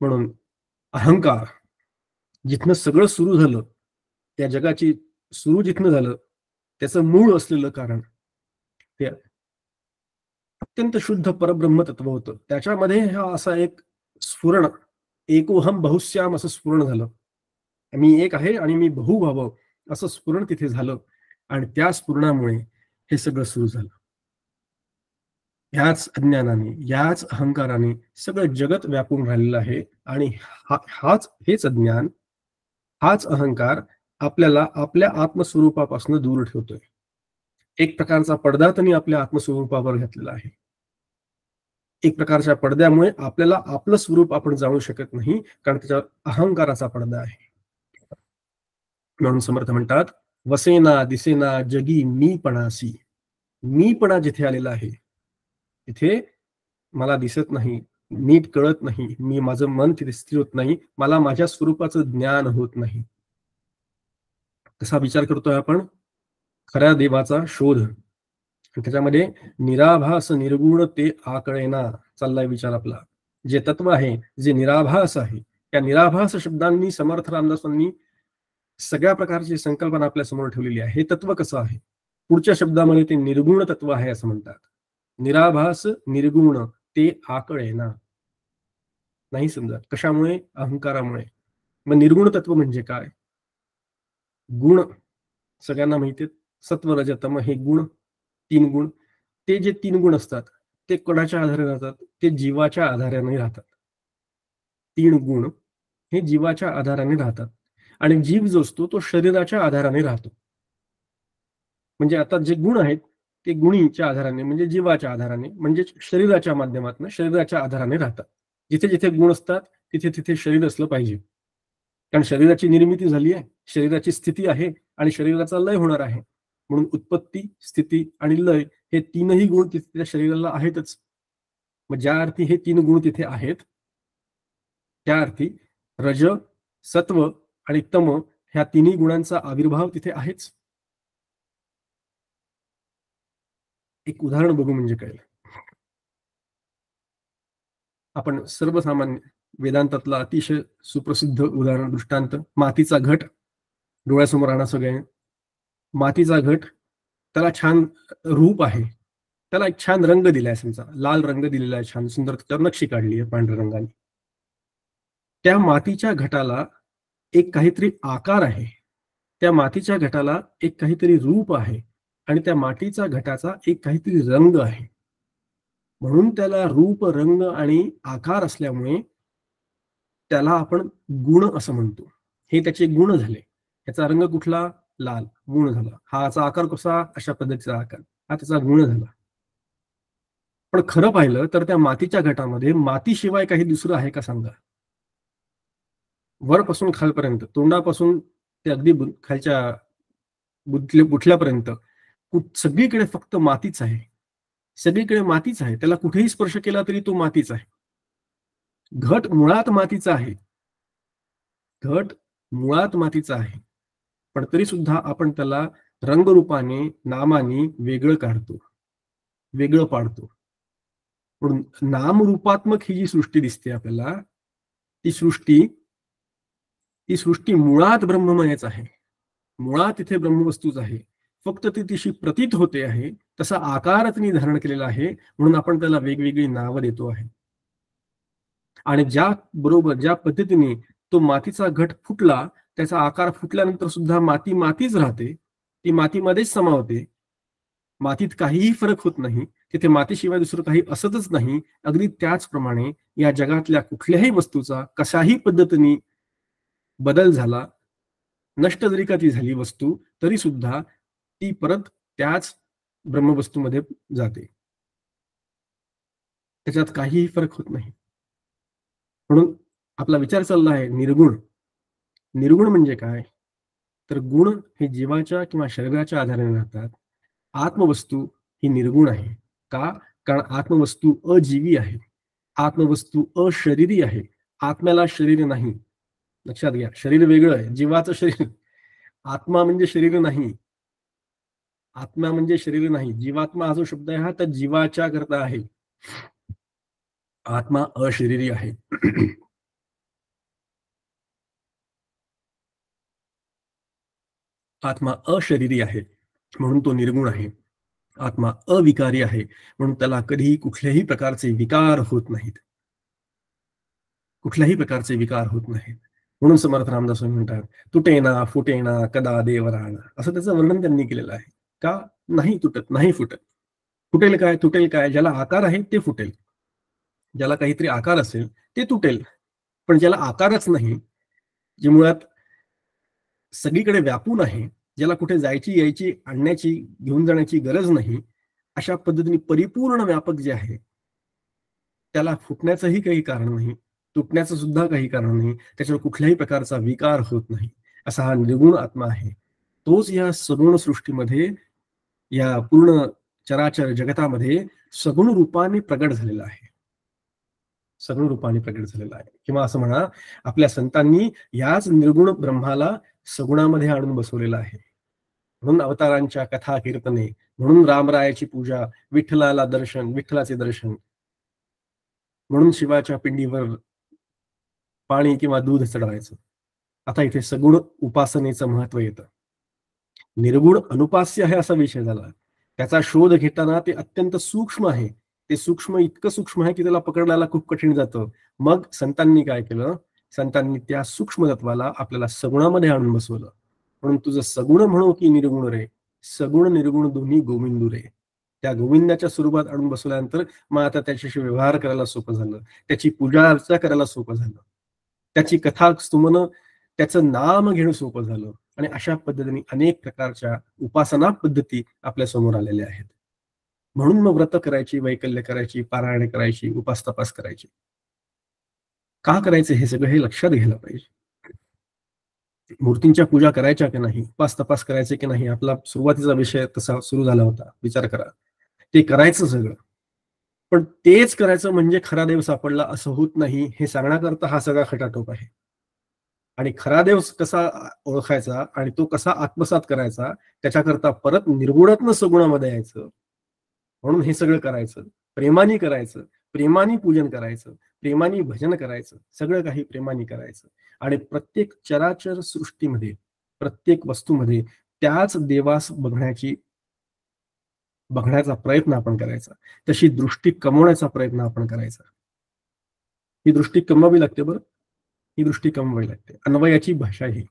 म्हणून अहंकार जिथनं सगळं सुरू झालं, त्या जगाची सुरू जिथनं झालं त्याचं मूळ असलेलं कारण ते अत्यंत शुद्ध परब्रह्म तत्व होतं. त्याच्यामध्ये हा असा एक स्फुरण, एकोहम बहुश्याम असं स्फुरण झालं. मी एक आहे आणि मी बहु व्हावं असं स्फुरण तिथे झालं. आणि त्या स्फुरणामुळे हे सगळं सुरू झालं. ह्याच अज्ञानाने, याच अहंकाराने सगळं जगत व्यापून राहिलेलं आहे. आणि हेच अज्ञान, हाच अहंकार आपल्याला आपल्या आत्मस्वरूपापासून दूर ठेवतोय. एक प्रकारचा पडदा त्यांनी आपल्या आत्मस्वरूपावर घातलेला आहे. एक प्रकारच्या पडद्यामुळे आपल्याला आपलं स्वरूप आपण जाणू शकत नाही, कारण त्याच्यावर अहंकाराचा पडदा आहे. म्हणून समर्थ म्हणतात, वसेना दिसेना जगी मीपणासी. मीपणा जिथे आलेला आहे तिथे मला दिसत नाही, नीट कळत नाही, मी माझं मन तिथे स्थिर होत नाही, मला माझ्या स्वरूपाचं ज्ञान होत नाही. कसा विचार करतोय आपण, खऱ्या देवाचा शोध, त्याच्यामध्ये निराभास निर्गुण ते आकळेना चाललाय विचार आपला. जे तत्व आहे, जे निराभास आहे, त्या निराभास शब्दांनी समर्थ रामदासांनी सगळ्या प्रकारची संकल्पना आपल्या समोर ठेवलेली आहे. हे तत्व कसं आहे, पुढच्या शब्दामध्ये ते निर्गुण तत्व आहे असं म्हणतात. निराभास निर्गुण ते आकळेना, नाही समजत. कशामुळे, अहंकारामुळे. मग निर्गुण तत्व म्हणजे काय, गुण सगळ्यांना माहिती आहेत, सत्व रज तम हे गुण, 3 गुण. ते जे 3 गुण असतात ते कोणाच्या आधारे राहतात, ते जीवाच्या आधाराने राहतात. 3 गुण हे जीवाच्या आधाराने राहतात. आणि जीव जो असतो तो शरीराच्या आधाराने राहतो. म्हणजे आता जे गुण आहेत ते गुणीच्या आधाराने म्हणजे जीवाच्या आधाराने म्हणजे शरीराच्या माध्यमातून शरीराच्या आधाराने राहतात. जिथे जिथे गुण असतात तिथे तिथे शरीर असलं पाहिजे. कारण शरीराची निर्मिती झाली आहे, शरीराची स्थिती आहे आणि शरीराचा लय होणार आहे. म्हणून उत्पत्ती, स्थिती आणि लय हे तीनही गुण तिथे त्या शरीराला आहेतच. मग ज्या अर्थी हे 3 गुण तिथे आहेत, त्या अर्थी रज, सत्व आणि तम ह्या तिन्ही गुणांचा आविर्भाव तिथे आहेच. एक उदाहरण बघू म्हणजे कळेल. आपण सर्वसामान्य वेदांतातला अतिशय सुप्रसिद्ध उदाहरण दृष्टांत मातीचा घट डोळ्यासमोर आणा सगळे. मातीचा घट, त्याला छान रूप आहे, त्याला एक छान रंग दिलाय, समजा लाल रंग दिलेला आहे, छान सुंदर त्यावर नक्षी काढली आहे पांढऱ्या रंगाने. त्या मातीच्या घटाला एक काहीतरी आकार आहे, त्या मातीच्या घटाला एक काहीतरी रूप आहे आणि त्या मातीच्या घटाचा एक काहीतरी रंग आहे. म्हणून त्याला रूप, रंग आणि आकार असल्यामुळे त्याला आपण गुण असं म्हणतो. हे त्याचे गुण झाले. याचा रंग कुठला? लाल, गुण झाला. हा याचा आकार कसा? अशा पद्धतीचा आकार, हा त्याचा गुण झाला. पण खरं पाहिलं तर त्या मातीच्या घटामध्ये मातीशिवाय काही दुसरं आहे का सांगा? वरपासून खालपर्यंत, तोंडापासून ते अगदी खालच्या बुटल्यापर्यंत सगळीकडे फक्त मातीच आहे. सगळीकडे मातीच आहे. त्याला कुठेही स्पर्श केला तरी तो मातीच आहे. घट मुळात मातीचा आहे. घट मुळात मातीचा आहे. पण तरी सुद्धा आपण त्याला रंगरूपाने, नामाने वेगळं काढतो, वेगळं पाडतो. म्हणून नामरूपात्मक ही जी सृष्टी दिसते आपल्याला, ती सृष्टी मुळात ब्रह्ममयच आहे. मुळात तिथे ब्रह्मवस्तूच आहे. फक्त ती तिशी प्रतीत होते आहे, तसा आकार तिने धारण केलेला आहे, म्हणून आपण त्याला वेगवेगळी नावं देतो आहे. आणि ज्या पद्धतीने तो मातीचा घट फुटला, त्याचा आकार फुटल्यानंतर सुद्धा माती मातीच राहते, ती मातीमध्येच समावते, मातीत काहीही फरक होत नाही, तिथे मातीशिवाय दुसरं काही असतच नाही. अगदी त्याचप्रमाणे या जगातल्या कुठल्याही वस्तूचा कशाही पद्धतीने बदल झाला, नष्ट जरी का ती झाली वस्तू, तरी सुद्धा ती परत त्याच ब्रह्मवस्तूमध्ये जाते, त्याच्यात काहीही फरक होत नाही. म्हणून आपला विचार चालला आहे निर्गुण. निर्गुण म्हणजे काय? तर गुण हे जीवाच्या किंवा शरीराच्या आधाराने राहतात. आत्मवस्तू ही निर्गुण आहे. का? कारण आत्मवस्तू अजीवी आहे, आत्मवस्तू अशरीरी आहे. आत्म्याला शरीर नाही. लक्षात घ्या, शरीर वेगळं आहे, जीवाचं शरीर. आत्मा म्हणजे शरीर नाही, आत्मा म्हणजे शरीर नाही. जीवात्मा हा जो शब्द आहे हा तर जीवाच्या करता आहे. आत्मा अशरीरी आहे. आत्मा अशरीरी आहे म्हणून तो निर्गुण आहे. आत्मा अविकारी आहे म्हणून त्याला कधीही कुठल्याही प्रकारचे विकार होत नाहीत, कुठल्याही प्रकारचे विकार होत नाहीत. म्हणून समर्थ रामदास स्वामी म्हणतात, तुटेना फुटेना कदा देव राहणा, असं त्याचं वर्णन त्यांनी केलेलं आहे. का? नाही तुटत, नाही फुटत. फुटेल काय, तुटेल काय? ज्याला आकार आहे ते फुटेल, ज्याला काहीतरी आकार असेल ते तुटेल. पण ज्याला आकारच नाही, जे मुळात सगळीकडे व्यापून आहे, ज्याला कुठे जायची, यायची, आणण्याची, घेऊन जाण्याची गरज नाही, अशा पद्धतीने परिपूर्ण व्यापक जे आहे, त्याला फुटण्याचंही काही कारण नाही, तुटण्याचं सुद्धा काही कारण नाही, त्याच्यावर कुठल्याही प्रकारचा विकार होत नाही, असा हा निर्गुण आत्मा आहे. तोच या सगुण सृष्टीमध्ये, या पूर्ण चराचर जगतामध्ये सगुण रूपाने प्रगट झालेला आहे, सगुण रूपाने प्रगट झालेला आहे. किंवा असं म्हणा, आपल्या संतांनी याच निर्गुण ब्रह्माला सगुणामध्ये आणून बसवलेला आहे. म्हणून अवतारांच्या कथा कीर्तने, म्हणून रामरायाची पूजा, विठ्ठलाला दर्शन, विठ्ठलाचे दर्शन, म्हणून शिवाच्या पिंडीवर पाणी किंवा दूध चढवायचं. आता इथे सगुण उपासनेचं महत्व येतं. निर्गुण अनुपास्य आहे असा विषय झाला. त्याचा शोध घेताना ते अत्यंत सूक्ष्म आहे. ते सूक्ष्म इतकं सूक्ष्म आहे की त्याला पकडण्याला खूप कठीण जातं. मग संतांनी काय केलं? संतांनी त्या सूक्ष्म तत्वाला आपल्याला सगुणामध्ये आणून बसवलं. म्हणून तुझं सगुण म्हणू की निर्गुण रे, सगुण निर्गुण दोन्ही गोविंदू रे. त्या गोविंदाच्या स्वरूपात आणून बसवल्यानंतर मग आता त्याच्याशी व्यवहार करायला सोपं झालं, त्याची पूजा अर्चा करायला सोपं झालं, त्याची कथा स्तुमन त्याचं नाम घेणं सोपं झालं आणि अशा पद्धतीने अनेक प्रकारच्या उपासना पद्धती आपल्या समोर आलेल्या आहेत. म्हणून मग व्रत करायची, वैकल्य करायची, पारायणे करायची, उपास तपास करायची. का करायचं हे सगळं हे लक्षात घ्यायला पाहिजे. मूर्तींच्या पूजा करायच्या की नाही, उपास तपास करायचे की नाही, आपला सुरुवातीचा विषय तसा सुरू झाला होता. विचार करा, ते करायचं सगळं, पण तेच करायचं म्हणजे खरा देव सापडला असं होत नाही, हे सांगण्याकरता हा सगळा खटाटोप आहे. आणि खरा देव कसा ओळखायचा आणि तो कसा आत्मसात करायचा, त्याच्याकरता परत निर्गुणातनं सगुणामध्ये यायचं. म्हणून हे सगळं करायचं, प्रेमाने करायचं, प्रेमाने पूजन करायचं, प्रेमाने भजन करायचं, सगळं काही प्रेमाने करायचं. आणि प्रत्येक चराचर सृष्टीमध्ये, प्रत्येक वस्तूमध्ये त्याच देवास बघण्याचा प्रयत्न आपण करायचा, तशी दृष्टी कमवण्याचा प्रयत्न आपण करायचा. ही दृष्टी कमवावी लागते बरं, ही दृष्टी कमवावी लागते. अन्वयाची भाषा ही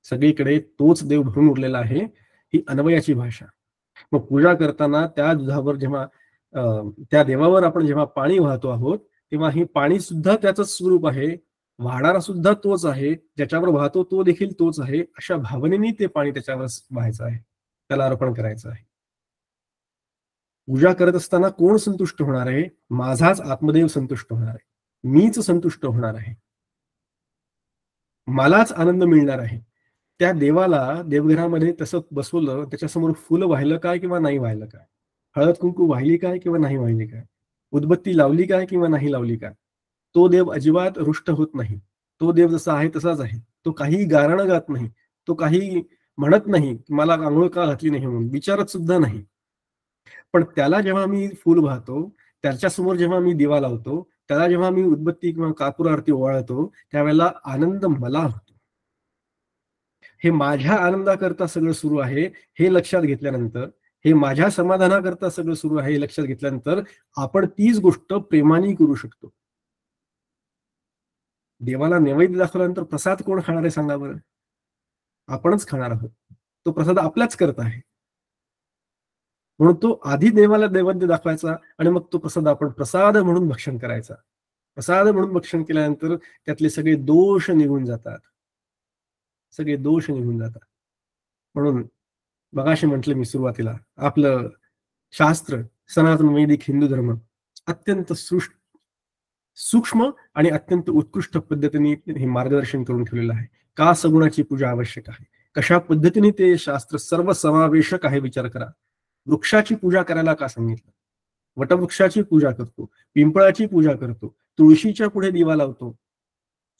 सगळीकडे तोच देव भरून उरलेला आहे, ही अन्वयाची भाषा. मग पूजा करताना त्या दुधावर जेव्हा त्या देवावर आपण जेव्हा पाणी वाहतो आहोत, तेव्हा हे पाणी सुद्धा त्याचंच स्वरूप आहे, वाहणारा सुद्धा तोच आहे, ज्याच्यावर वाहतो तो देखील तोच आहे. अशा भावनेने ते पाणी त्याच्यावर व्हायचं आहे, त्याला अर्पण करायचं आहे. पूजा करत असताना कोण संतुष्ट होणार आहे? माझाच आत्मदेव संतुष्ट होणार आहे, मीच संतुष्ट होणार आहे, मलाच आनंद मिळणार आहे. त्या देवाला देवघरामध्ये तसं बसवलं, त्याच्यासमोर फुलं वाहिलं काय किंवा नाही वाहिलं काय, हळद कुंकू वाहिली काय किंवा नाही वाहिली काय, उदबत्ती लावली काय किंवा नाही लावली काय, तो देव अजिबात रुष्ट होत नाही. तो देव जसा आहे तसाच आहे. तो काही गारणं गात नाही, तो काही म्हणत नाही की मला आंघोळ का घातली नाही म्हणून, विचारत सुद्धा नाही. पण त्याला जेव्हा मी फुल वाहतो, त्याच्यासमोर जेव्हा मी दिवा लावतो, त्याला जेव्हा मी उदबत्ती किंवा कापूर आरती ओवाळतो, त्यावेळेला आनंद मला होतो. हे माझ्या आनंदाकरता सगळं सुरू आहे हे लक्षात घेतल्यानंतर, हे माझ्या समाधानाकरता सगळं सुरू आहे हे लक्षात घेतल्यानंतर, आपण तीच गोष्ट प्रेमाने करू शकतो. देवाला नैवेद्य दाखवल्यानंतर प्रसाद कोण खाणार आहे सांगा बरं? आपणच खाणार आहोत. तो प्रसाद आपल्याच करता आहे. म्हणून तो आधी देवाला नैवेद्य दाखवायचा आणि मग तो प्रसाद आपण प्रसाद म्हणून भक्षण करायचा. प्रसाद म्हणून भक्षण केल्यानंतर त्यातले सगळे दोष निघून जातात, सगळे दोष निघून जातात. म्हणून मगाशी म्हटलं मी सुरुवातीला, आपलं शास्त्र सनातन वैदिक हिंदू धर्म अत्यंत सूक्ष्म आणि अत्यंत उत्कृष्ट पद्धतीने हे मार्गदर्शन करून ठेवलेलं आहे. का सगुणाची पूजा आवश्यक आहे, कशा पद्धतीने ते शास्त्र सर्वसमावेशक आहे विचार करा. वृक्षाची पूजा करायला का सांगितलं? वटवृक्षाची पूजा करतो, पिंपळाची पूजा करतो, तुळशीच्या पुढे दिवा लावतो,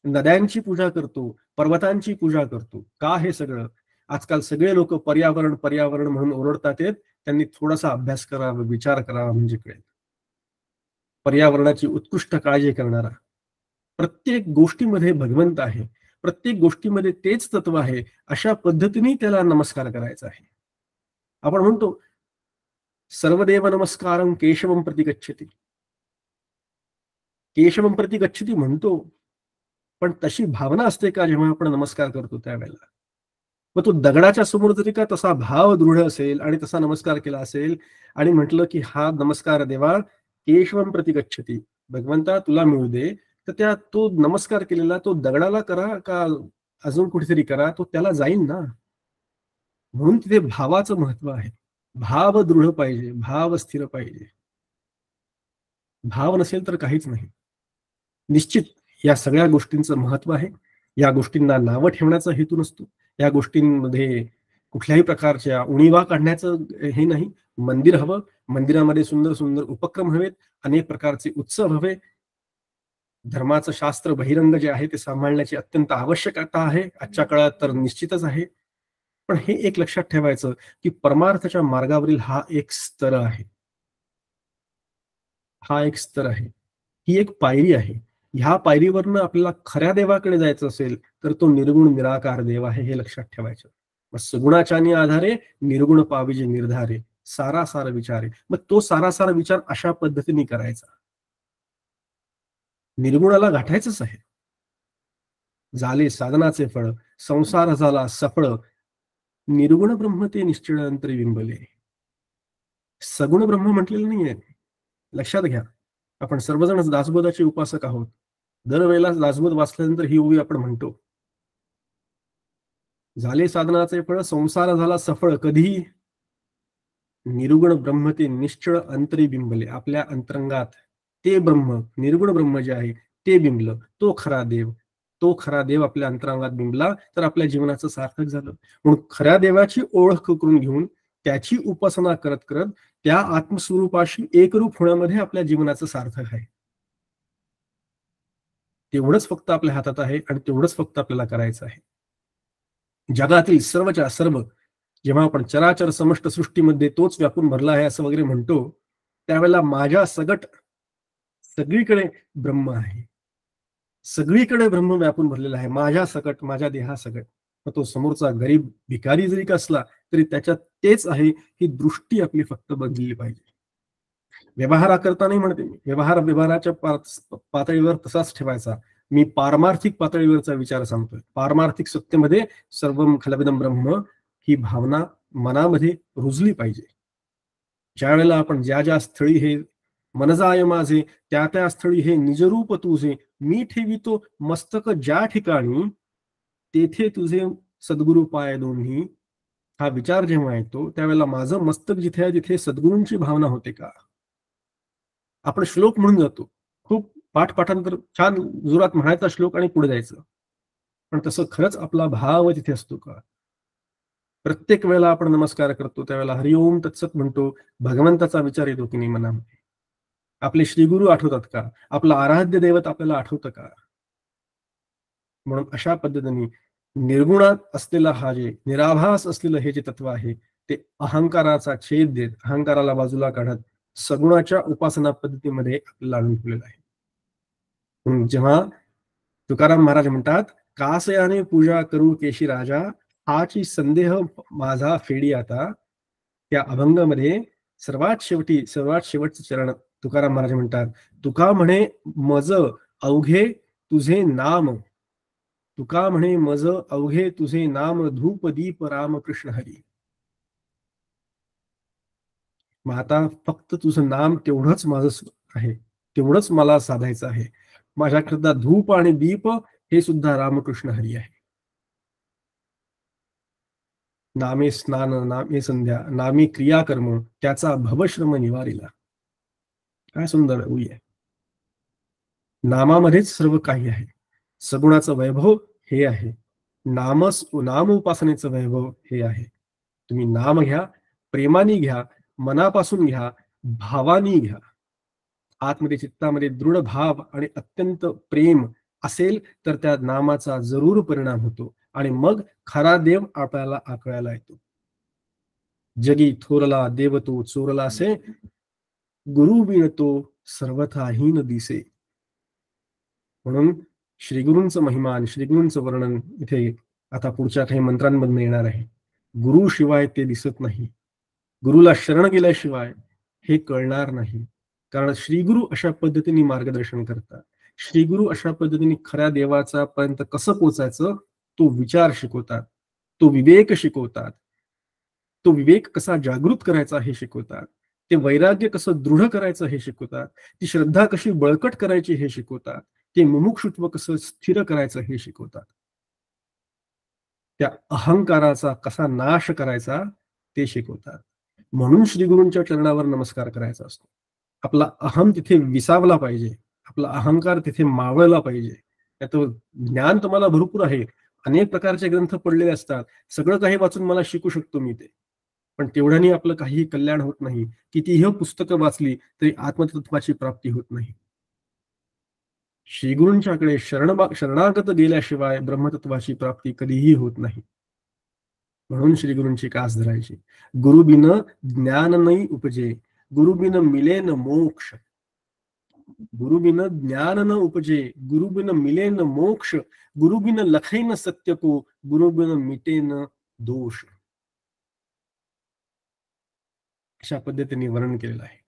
नद्यांची पूजा करतो, पर्वतांची पूजा करतो. का हे सगळं? आजकाल सगळे लोक पर्यावरण पर्यावरण म्हणून ओरडतात, त्यांनी थोडासा अभ्यास करावा, विचार करावा म्हणजे कळेल. पर्यावरणाची उत्कृष्ट काळजी करणारा, प्रत्येक गोष्टीमध्ये भगवंत आहे, प्रत्येक गोष्टीमध्ये तेच तत्व आहे, अशा पद्धतीने त्याला नमस्कार करायचा आहे. आपण म्हणतो सर्वदेव नमस्कारं केशवं प्रति गच्छति, केशवं प्रति गच्छति म्हणतो, पण तशी भावना असते का जेव्हा आपण नमस्कार करतो त्यावेळेला? मग तो दगडाच्या समोर जरी का तसा भाव दृढ असेल आणि तसा नमस्कार केला असेल आणि म्हटलं की हा नमस्कार देवा केशवं प्रति गच्छति, भगवंता तुला मिळू दे, तर तो नमस्कार केलेला तो दगडाला करा का अजून कुठेतरी करा, तो त्याला जाईल ना. म्हणून तिथे भावाचं महत्व आहे. भाव दृढ पाहिजे, भाव स्थिर पाहिजे. भाव नसेल तर काहीच नाही. निश्चित या सगळ्या गोष्टींचं महत्व आहे. या गोष्टींना नावं ठेवण्याचा हेतू नसतो, या गोष्टींमध्ये कुठल्याही प्रकारच्या उणीवा काढण्याचं हे नाही. मंदिर हवं, मंदिरामध्ये सुंदर सुंदर उपक्रम हवेत, अनेक प्रकारचे उत्सव हवे. धर्माचं शास्त्र बहिरंग जे आहे ते सांभाळण्याची अत्यंत आवश्यकता आहे, आजच्या काळात तर निश्चितच आहे. पण हे एक लक्षात ठेवायचं की परमार्थाच्या मार्गावरील हा एक स्तर आहे, हा एक स्तर आहे, ही एक पायरी आहे. ह्या पायरीवरनं आपल्याला खऱ्या देवाकडे जायचं असेल तर तो निर्गुण निराकार देव आहे, हे लक्षात ठेवायचं. मग सगुणाच्यानी आधारे निर्गुण पाविजे निर्धारे, सारासार विचारे. मग तो सारासार विचार अशा पद्धतीने करायचा. निर्गुणाला गाठायचंच आहे. झाले साधनाचे फळ, संसार झाला सफळ, निर्गुण ब्रह्म ते निश्चळ अंतरी बिंबले. सगुण ब्रह्म म्हटलेलं नाहीये, लक्षात घ्या. आपण सर्वजण दासबोधाचे उपासक आहोत. दरवेळेला दासबोध वाचल्यानंतर ही ओवी आपण म्हणतो झाले साधनाचे फळ, संसार झाला सफळ. कधी? निर्गुण ब्रह्म ते निश्चळ अंतरी बिंबले. आपल्या अंतरंगात ते ब्रह्म, निर्गुण ब्रह्म जे आहे ते बिंबलं. तो खरा देव, तो खरा देव आपल्या अंतरंगात बिंबला तर आपल्या जीवनाचं सार्थक झालं. म्हणून खऱ्या देवाची ओळख करून घेऊन त्याची उपासना करत करत त्या आत्मस्वरूपाशी एकरूप होण्यामध्ये आपल्या जीवनाचं सार्थक आहे. तेवढंच फक्त आपल्या हातात आहे आणि तेवढंच फक्त आपल्याला करायचं आहे. जगातील सर्वच्या सर्व जेव्हा आपण चराचर समष्ट सृष्टीमध्ये तोच व्यापून भरला आहे असं वगैरे म्हणतो, त्यावेळेला माझ्या सगट सगळीकडे ब्रह्म आहे. सगळीकडे ब्रह्म व्यापून भरलेला आहे, माझ्या सकट, माझ्या देहासकट. मग तो समोरचा गरीब भिकारी जरी असला तरी त्याच्यात तेच आहे, ही दृष्टी आपली फक्त बदलली पाहिजे. व्यवहार करता नाही म्हणते मी, व्यवहाराच्या पातळीवर तसाच ठेवायचा. मी पारमार्थिक पातळीवरचा विचार सांगतोय. पारमार्थिक सत्तेमध्ये सर्वम खलविदम ब्रह्म ही भावना मनामध्ये रुजली पाहिजे. ज्या वेळेला आपण ज्या ज्या स्थळी हे मनजाय माझे, त्या त्या स्थळी हे निजरूप तुझे, मी ठेवितो मस्तक ज्या ठिकाणी, तेथे तुझे सद्गुरु पाय दोन्ही. हा विचार जेव्हा येतो त्यावेळेला माझं मस्तक जिथे आहे तिथे सद्गुरूंची भावना होते का? आपण श्लोक म्हणून जातो, खूप पाठांतर छान जोरात म्हणायचा श्लोक आणि पुढे जायचं, पण तसं खरंच आपला भाव तिथे असतो का? प्रत्येक वेळेला आपण नमस्कार करतो त्यावेळेला हरिओम तत्सत म्हणतो, भगवंताचा विचार येतो की नाही मनामध्ये? आपले श्रीगुरु आठवतात का? आपलं आराध्य दैवत आपल्याला आठवतं का? म्हणून अशा पद्धतीने निर्गुणात असलेला हा जे निराभास असलेलं हे जे तत्व आहे ते अहंकाराचा छेद देत, अहंकाराला बाजूला काढत सगुणाच्या उपासना पद्धतीमध्ये आपल्याला आणून ठेवलेलं आहे. म्हणून जेव्हा तुकाराम महाराज म्हणतात, कासयाने पूजा करू केशी राजा, हाची संदेह माझा फेडी आता, त्या अभंगामध्ये सर्वात शेवटचं चरण तुकाराम महाराज म्हणतात, तुका म्हणे मज अवघे तुझे नाम, तुका म्हणे मज अवघे तुझे नाम, धूप दीप राम कृष्ण हरी. मग आता फक्त तुझं नाम तेवढंच माझं आहे, तेवढंच मला साधायचं आहे. माझ्याकरता धूप आणि दीप हे सुद्धा रामकृष्ण हरी आहे. नामे स्नान, नामे संध्या, नामे क्रियाकर्म, त्याचा भवश्रम निवारिला. काय सुंदर ओळी आहे. नामामध्येच सर्व काही आहे. सगुणाचं वैभव हे आहे, नाम उपासनेचं वैभव हे आहे. तुम्ही नाम घ्या, प्रेमाने घ्या, मनापासून घ्या, भावानी घ्या. आतमध्ये चित्तामध्ये दृढ भाव आणि अत्यंत प्रेम असेल तर त्या नामाचा जरूर परिणाम होतो आणि मग खरा देव आपल्याला आकळायला येतो. जगी थोरला देव तो चोरला असे, गुरु बिन तो सर्वथाहीन दिसे. म्हणून श्रीगुरूंचं महिमान, श्रीगुरूंचं वर्णन इथे आता पुढच्या काही मंत्रांमधून येणार आहे. गुरु शिवाय ते दिसत नाही, गुरुला शरण गेल्याशिवाय हे कळणार नाही. कारण श्रीगुरु अशा पद्धतीने मार्गदर्शन करतात. श्रीगुरु अशा पद्धतीने खऱ्या देवाचा पर्यंत कसं पोचायचं तो विचार शिकवतात, तो विवेक शिकवतात, तो विवेक कसा जागृत करायचा हे शिकवतात, ते वैराग्य कसं दृढ करायचं हे शिकवतात, ती श्रद्धा कशी बळकट करायची हे शिकवतात, ते मुमुक्षुत्व कसं स्थिर करायचं हे शिकवतात, त्या अहंकाराचा कसा नाश करायचा ते शिकवतात. म्हणून श्रीगुरूंच्या चरणावर नमस्कार करायचा असतो. आपला अहम तिथे विसावला पाहिजे, आपला अहंकार तिथे मावळला पाहिजे. त्याचं ज्ञान तुम्हाला भरपूर आहे, अनेक प्रकारचे ग्रंथ पडलेले असतात, सगळं काही वाचून मला शिकू शकतो मी ते, पण तेवढ्याने आपलं काही कल्याण होत नाही. कितीही पुस्तकं वाचली तरी आत्मतत्वाची प्राप्ती होत नाही. श्रीगुरूंच्याकडे शरणागत गेल्याशिवाय ब्रह्मतत्वाची प्राप्ती कधीही होत नाही. म्हणून श्रीगुरूंची कास धरायची. गुरुबिन ज्ञान नाही उपजे, गुरुबिन मिलेन मोक्ष. गुरुबिन ज्ञान न उपजे, गुरुबिन मिलेन मोक्ष, गुरुबिन लखेन सत्य को, गुरुबिन मिटेन दोष. अशा पद्धतीने वर्णन केलेलं आहे.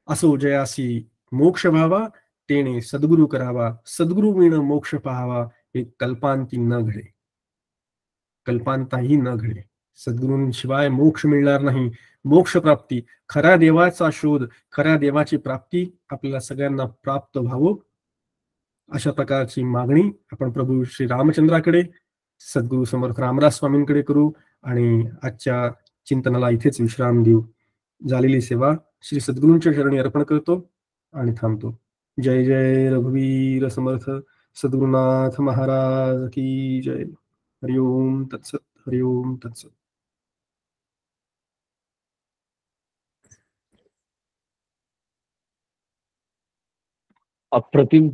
असो जयासी मोक्ष व्हावा, तेने सद्गुरु करावा, सद्गुरु विण मोक्ष पाहावा, हे कल्पांती न घडे, कल्पांताही न घडे. सद्गुरूंशिवाय मोक्ष मिळणार नाही. मोक्ष प्राप्ती, खऱ्या देवाचा शोध, खऱ्या देवाची प्राप्ती आपल्याला सगळ्यांना प्राप्त व्हावं, अशा प्रकारची मागणी आपण प्रभू श्री रामचंद्राकडे, सद्गुरू समर्थ रामदास स्वामींकडे करू आणि आजच्या चिंतनाला इथेच विश्राम देऊ. झालेली सेवा श्री सद्गुरूंच्या चरणी अर्पण करतो आणि थांबतो. जय जय रघुवीर समर्थ सद्गुरुनाथ महाराज की जय. हरिओम तत्सत. हरिओम तत्सत. अप्रतिम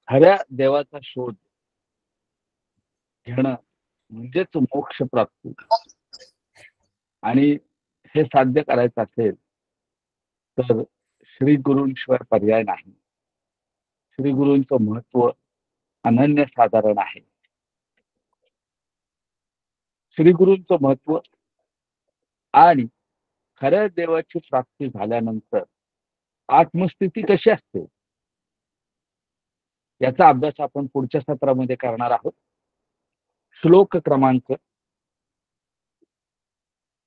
खऱ्या देवाचा शोध घेणं म्हणजेच मोक्ष प्राप्ती. आणि हे साध्य करायचं असेल तर श्री गुरूंशिवाय पर्याय नाही. श्री गुरूंचं महत्व अनन्यसाधारण आहे. श्री गुरूंचं महत्व आणि खऱ्या देवाची प्राप्ती झाल्यानंतर आत्मस्थिती कशी असते याचा अभ्यास आपण पुढच्या सत्रामध्ये करणार आहोत. श्लोक क्रमांक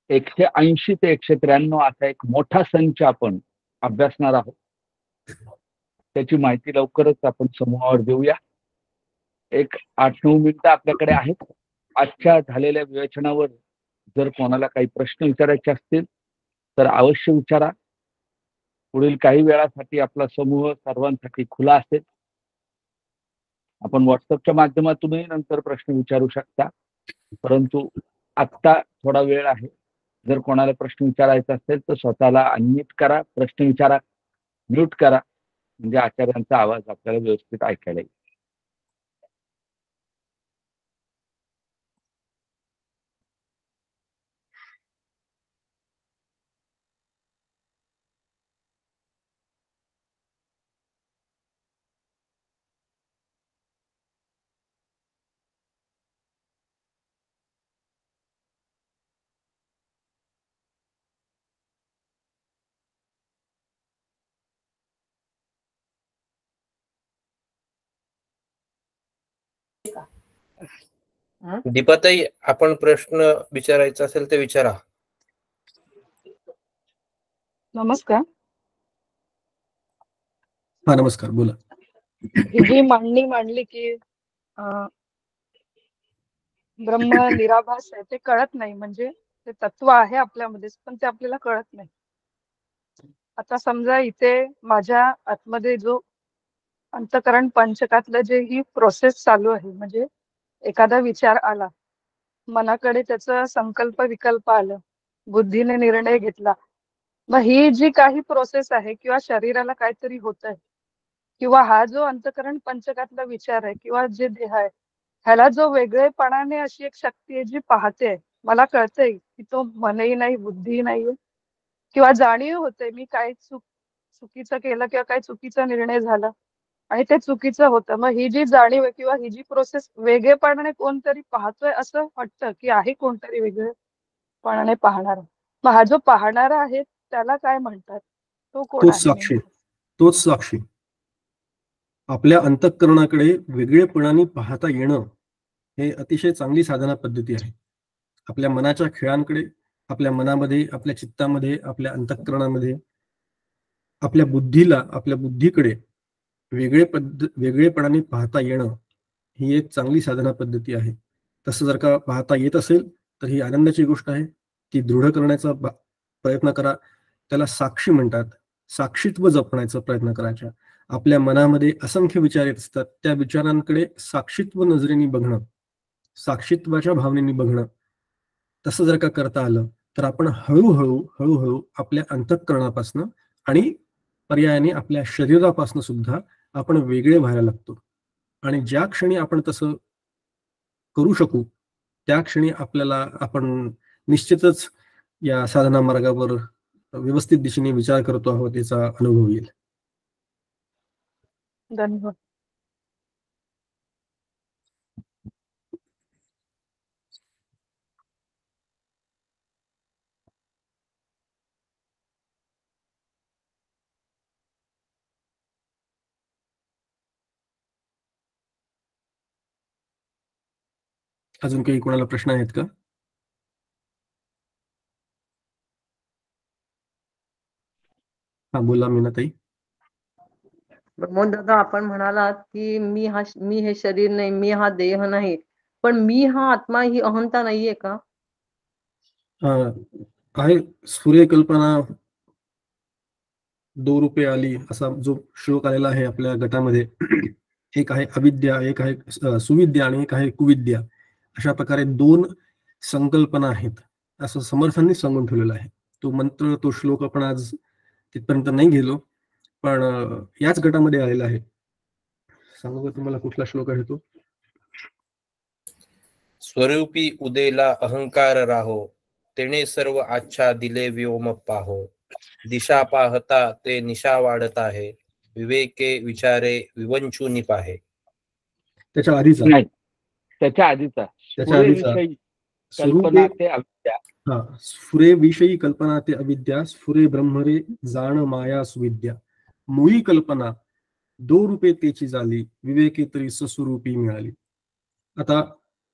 180 ते 193 असा एक मोठा संच आपण अभ्यासणार आहोत. त्याची माहिती लवकरच आपण समूहावर देऊया. एक 8-9 मिनिटं आपल्याकडे आहेत. आजच्या झालेल्या विवेचनावर जर कोणाला काही प्रश्न विचारायचे असतील तर अवश्य विचारा. पुढील काही वेळासाठी आपला समूह सर्वांसाठी खुला असेल. आपण व्हॉट्सअपच्या माध्यमातूनही नंतर प्रश्न विचारू शकता, परंतु आत्ता थोडा वेळ आहे. जर कोणाला प्रश्न विचारायचा असेल तर स्वतःला अनम्यूट करा, प्रश्न विचारा, म्यूट करा, म्हणजे आचार्यांचा आवाज आपल्याला व्यवस्थित ऐकायला येईल. दीपाताई, आपण प्रश्न विचारायचा असेल तर विचारा. नमस्कार. हा नमस्कार, बोला. ही जी मांडणी मांडली की ब्रह्म निराभास आहे ते कळत नाही, म्हणजे ते तत्व आहे आपल्यामध्ये पण ते आपल्याला कळत नाही. आता समजा इथे माझ्या आतमध्ये जो अंतकरण पंचकातलं जे ही प्रोसेस चालू आहे, म्हणजे एखादा विचार आला मनाकडे, त्याचा संकल्प विकल्प आलं, बुद्धीने निर्णय घेतला, मग ही जी काही प्रोसेस आहे किंवा शरीराला काहीतरी होत आहे किंवा हा जो अंतकरण पंचकातला विचार आहे किंवा जे देह आहे ह्याला जो वेगळेपणाने अशी एक शक्ती आहे जी पाहते, मला कळतंय की तो मनही नाही, बुद्धी नाहीये, किंवा जाणीव होते मी काय चुकीचं केलं किंवा काय चुकीचा निर्णय झाला आणि ते चुकीचं होतं. मग ही जी जाणीव आहे किंवा ही जी प्रोसेस वेगळेपणाने कोणतरी पाहतोय असं वाटतं की आहे कोणतरी वेगळेपणाने पाहणारा. मग हा जो पाहणारा आहे त्याला काय म्हणतात, तो कोण तोच आहे साक्षी. नेमका? तोच साक्षी. आपल्या अंतःकरणाकडे वेगळेपणाने पाहता येणं हे अतिशय चांगली साधना पद्धती आहे. आपल्या मनाच्या खेळांकडे, आपल्या मनामध्ये, आपल्या चित्तामध्ये, आपल्या अंतःकरणामध्ये, आपल्या बुद्धीला, आपल्या बुद्धीकडे वेगळेपणाने पाहता येणं ही एक चांगली साधना पद्धती आहे. तसं जर का पाहता येत असेल तर ही आनंदाची गोष्ट आहे. ती दृढ करण्याचा प्रयत्न करा. त्याला साक्षी म्हणतात. साक्षीत्व जपण्याचा प्रयत्न करायचा. आपल्या मनामध्ये असंख्य विचार येत असतात, त्या विचारांकडे साक्षीत्व नजरेने बघणं, साक्षीत्वाच्या भावनेने बघणं, तसं जर का करता आलं तर आपण हळूहळू आपल्या अंतःकरणापासनं आणि पर्यायाने आपल्या शरीरापासून सुद्धा आपण वेगळे व्हायला लागतो. आणि ज्या क्षणी आपण तसं करू शकू त्या क्षणी आपण निश्चितच या साधना मार्गावर व्यवस्थित दिशेने विचार करतो आहोत याचा अनुभव येईल. धन्यवाद. अजून काही कोणाला प्रश्न आहेत का? हा बोला मीनाताई. प्रमोद दादा, आपण म्हणालात की मी हे शरीर नाही, मी हा देह नाही, पण मी हा आत्मा ही अहंता नाहीये का? आहे सूर्यकल्पना 2 रुपये आली असा जो श्लोक आलेला आहे आपल्या गटामध्ये. एक आहे अविद्या, एक आहे सुविद्या आणि एक आहे कुविद्या. अशा प्रकारे 2 संकल्पना आहेत असं समर्थांनी सांगून ठेवलेलं आहे. तो मंत्र, तो श्लोक आपण आज तिथपर्यंत नाही गेलो, पण याच गटामध्ये आलेला आहे. सांगू का तुम्हाला कुठला श्लोक आहे तो? स्वरूपी उदेला अहंकार राहो, तेने सर्व आच्छा दिले व्योम पाहो. दिशा पाहता ते निशा वाढत आहे, विवेके विचारे विवंचुनी पाहे. त्याच्या आधीचा नाही, त्याच्या आधीचा त्याच्या आधीचा स्फुरेविषयी स्वरूपे कल्पना ते अविद्या. हा, स्फुरे विषयी कल्पना ते अविद्या, स्फुरे ब्रह्मरे जाण माया सुविद्या. मुळी कल्पना 2 रुपये तेची झाली, विवेके तरी सस्वरूपी मिळाली. आता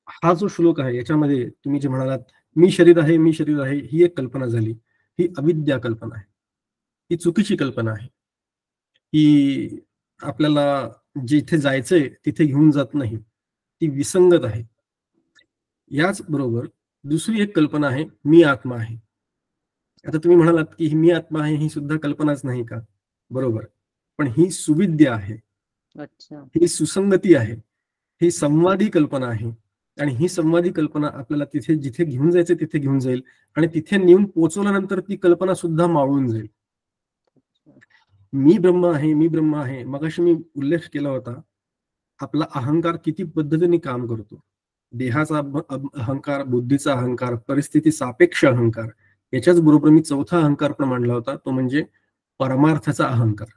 हा जो श्लोक आहे याच्यामध्ये तुम्ही जे म्हणालात मी शरीर आहे, मी शरीर आहे, ही एक कल्पना झाली. ही अविद्या कल्पना आहे, ही चुकीची कल्पना आहे. ही आपल्याला जिथे जायचंय तिथे घेऊन जात नाही, ती विसंगत आहे. याच बरोबर दुसरी एक कल्पना आहे, मी आत्मा आहे. आता तुम्ही म्हणालात की मी आत्मा आहे ही सुद्धा कल्पनाच नाही का? बरोबर, पण ही सुविद्या आहे, अच्छा. ही सुसंगती आहे, ही संवादी कल्पना आहे. आणि ही संवादी कल्पना आपल्याला तिथे जिथे घेऊन जायचं तिथे घेऊन जाईल आणि तिथे नेऊन पोहोचवल्यानंतर ती कल्पना सुद्धा मावळून जाईल. मी ब्रह्म आहे, मी ब्रह्म आहे. मगाशी मी उल्लेख केला होता, आपला अहंकार किती पद्धतीने काम करतो. देहाचा अहंकार, बुद्धीचा अहंकार, परिस्थिती सापेक्ष अहंकार. याच्याच बरोबर मी चौथा अहंकार पण मांडला होता, तो म्हणजे परमार्थाचा अहंकार.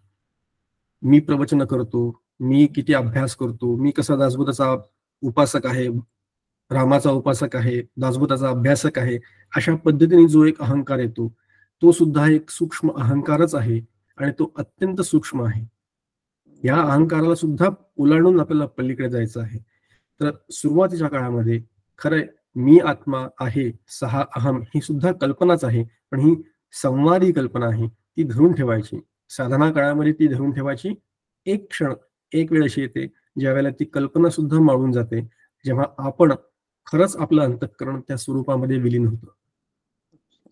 मी प्रवचन करतो, मी किती अभ्यास करतो, मी कसा दासबोधाचा उपासक आहे, रामाचा उपासक आहे, दासबोधाचा अभ्यासक आहे. अशा पद्धतीने जो एक अहंकार येतो तो सुद्धा एक सूक्ष्म अहंकारच आहे आणि तो अत्यंत सूक्ष्म आहे. या अहंकाराला सुद्धा ओलांडून आपल्याला पलीकडे जायचं आहे. तर सुरुवातीच्या काळामध्ये खरंय मी आत्मा आहे, सहा अहम ही सुद्धा कल्पनाच आहे, पण ही संवादी कल्पना आहे. ती धरून ठेवायची, साधना काळामध्ये ती धरून ठेवायची. एक क्षण, एक वेळ अशी येते ज्या वेळेला ती कल्पना सुद्धा मावळून जाते, जेव्हा आपण खरंच आपलं अंतःकरण त्या स्वरूपामध्ये विलीन होतं.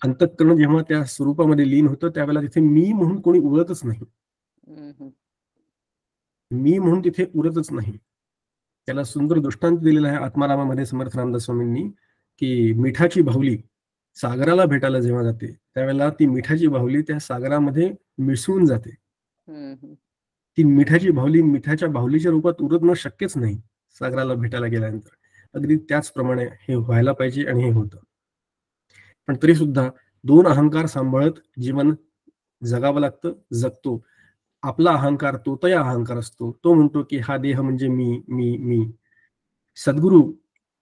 अंतःकरण जेव्हा त्या स्वरूपामध्ये लीन होतं त्यावेळेला तिथे मी म्हणून कोणी उरतच नाही, मी म्हणून तिथे उरतच नाही. त्याला सुंदर दृष्टांत दिलेला आहे आत्मारामामध्ये समर्थ रामदास स्वामींनी, की मिठाची बाहुली सागराला भेटायला जेव्हा जाते त्यावेळेला ती मिठाची बाहुली त्या सागरामध्ये मिसळून जाते. ती मिठाची बाहुली मिठाच्या बाहुलीच्या रूपात उरत शक्यच नाही सागराला भेटायला गेल्यानंतर. अगदी त्याचप्रमाणे हे व्हायला पाहिजे आणि हे होतं. पण तरी सुद्धा 2 अहंकार सांभाळत जीवन जगावं लागतं, जगतो. आपला अहंकार तोतया अहंकार असतो. तो म्हणतो की हा देह म्हणजे मी मी मी. सद्गुरू,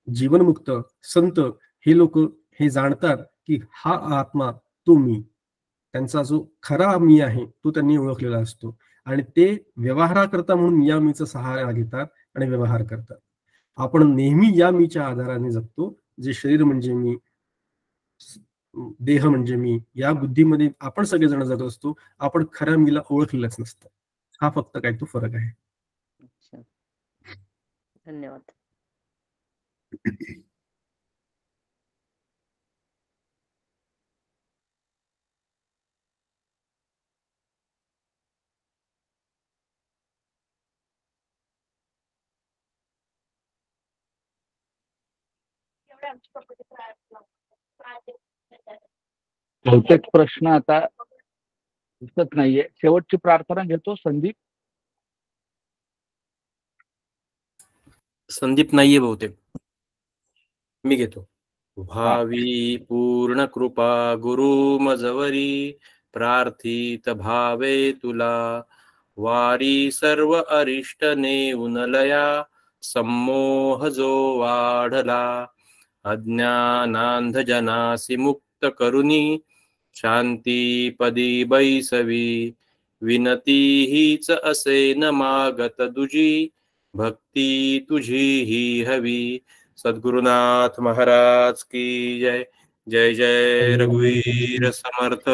जीवनमुक्त, संत हे लोक हे जाणतात की हा आत्मा तो मी. त्यांचा जो खरा मी आहे तो त्यांनी ओळखलेला असतो आणि ते व्यवहाराकरता म्हणून या मीचा सहारा घेतात आणि व्यवहार करतात. आपण नेहमी या मीच्या आधाराने जगतो, जे शरीर म्हणजे मी, देह म्हणजे मी, या बुद्धीमध्ये आपण सगळेजण जात असतो. आपण खऱ्या मीला ओळखलेलंच नसतं. हा फक्त काय तो फरक आहे. अच्छा, धन्यवाद. बहुतेक प्रश्न आता दिसत नाहीये. शेवटची प्रार्थना घेतो संदीप. संदीप नाहीये बहुतेक, मी घेतो. भावी पूर्ण कृपा गुरु मजवरी, प्रार्थित भावे तुला, वारी सर्व अरिष्ट नेऊन लया, सम्मोह जो वाढला, अज्ञानांध जनासी मुक्त करुनी, शांती पदी बैसवी, विनती हीच असे न मागत दुजी, भक्ती तुझी ही हवी. सद्गुरुनाथ महाराज की जय. जय जय रघुवीर समर्थ.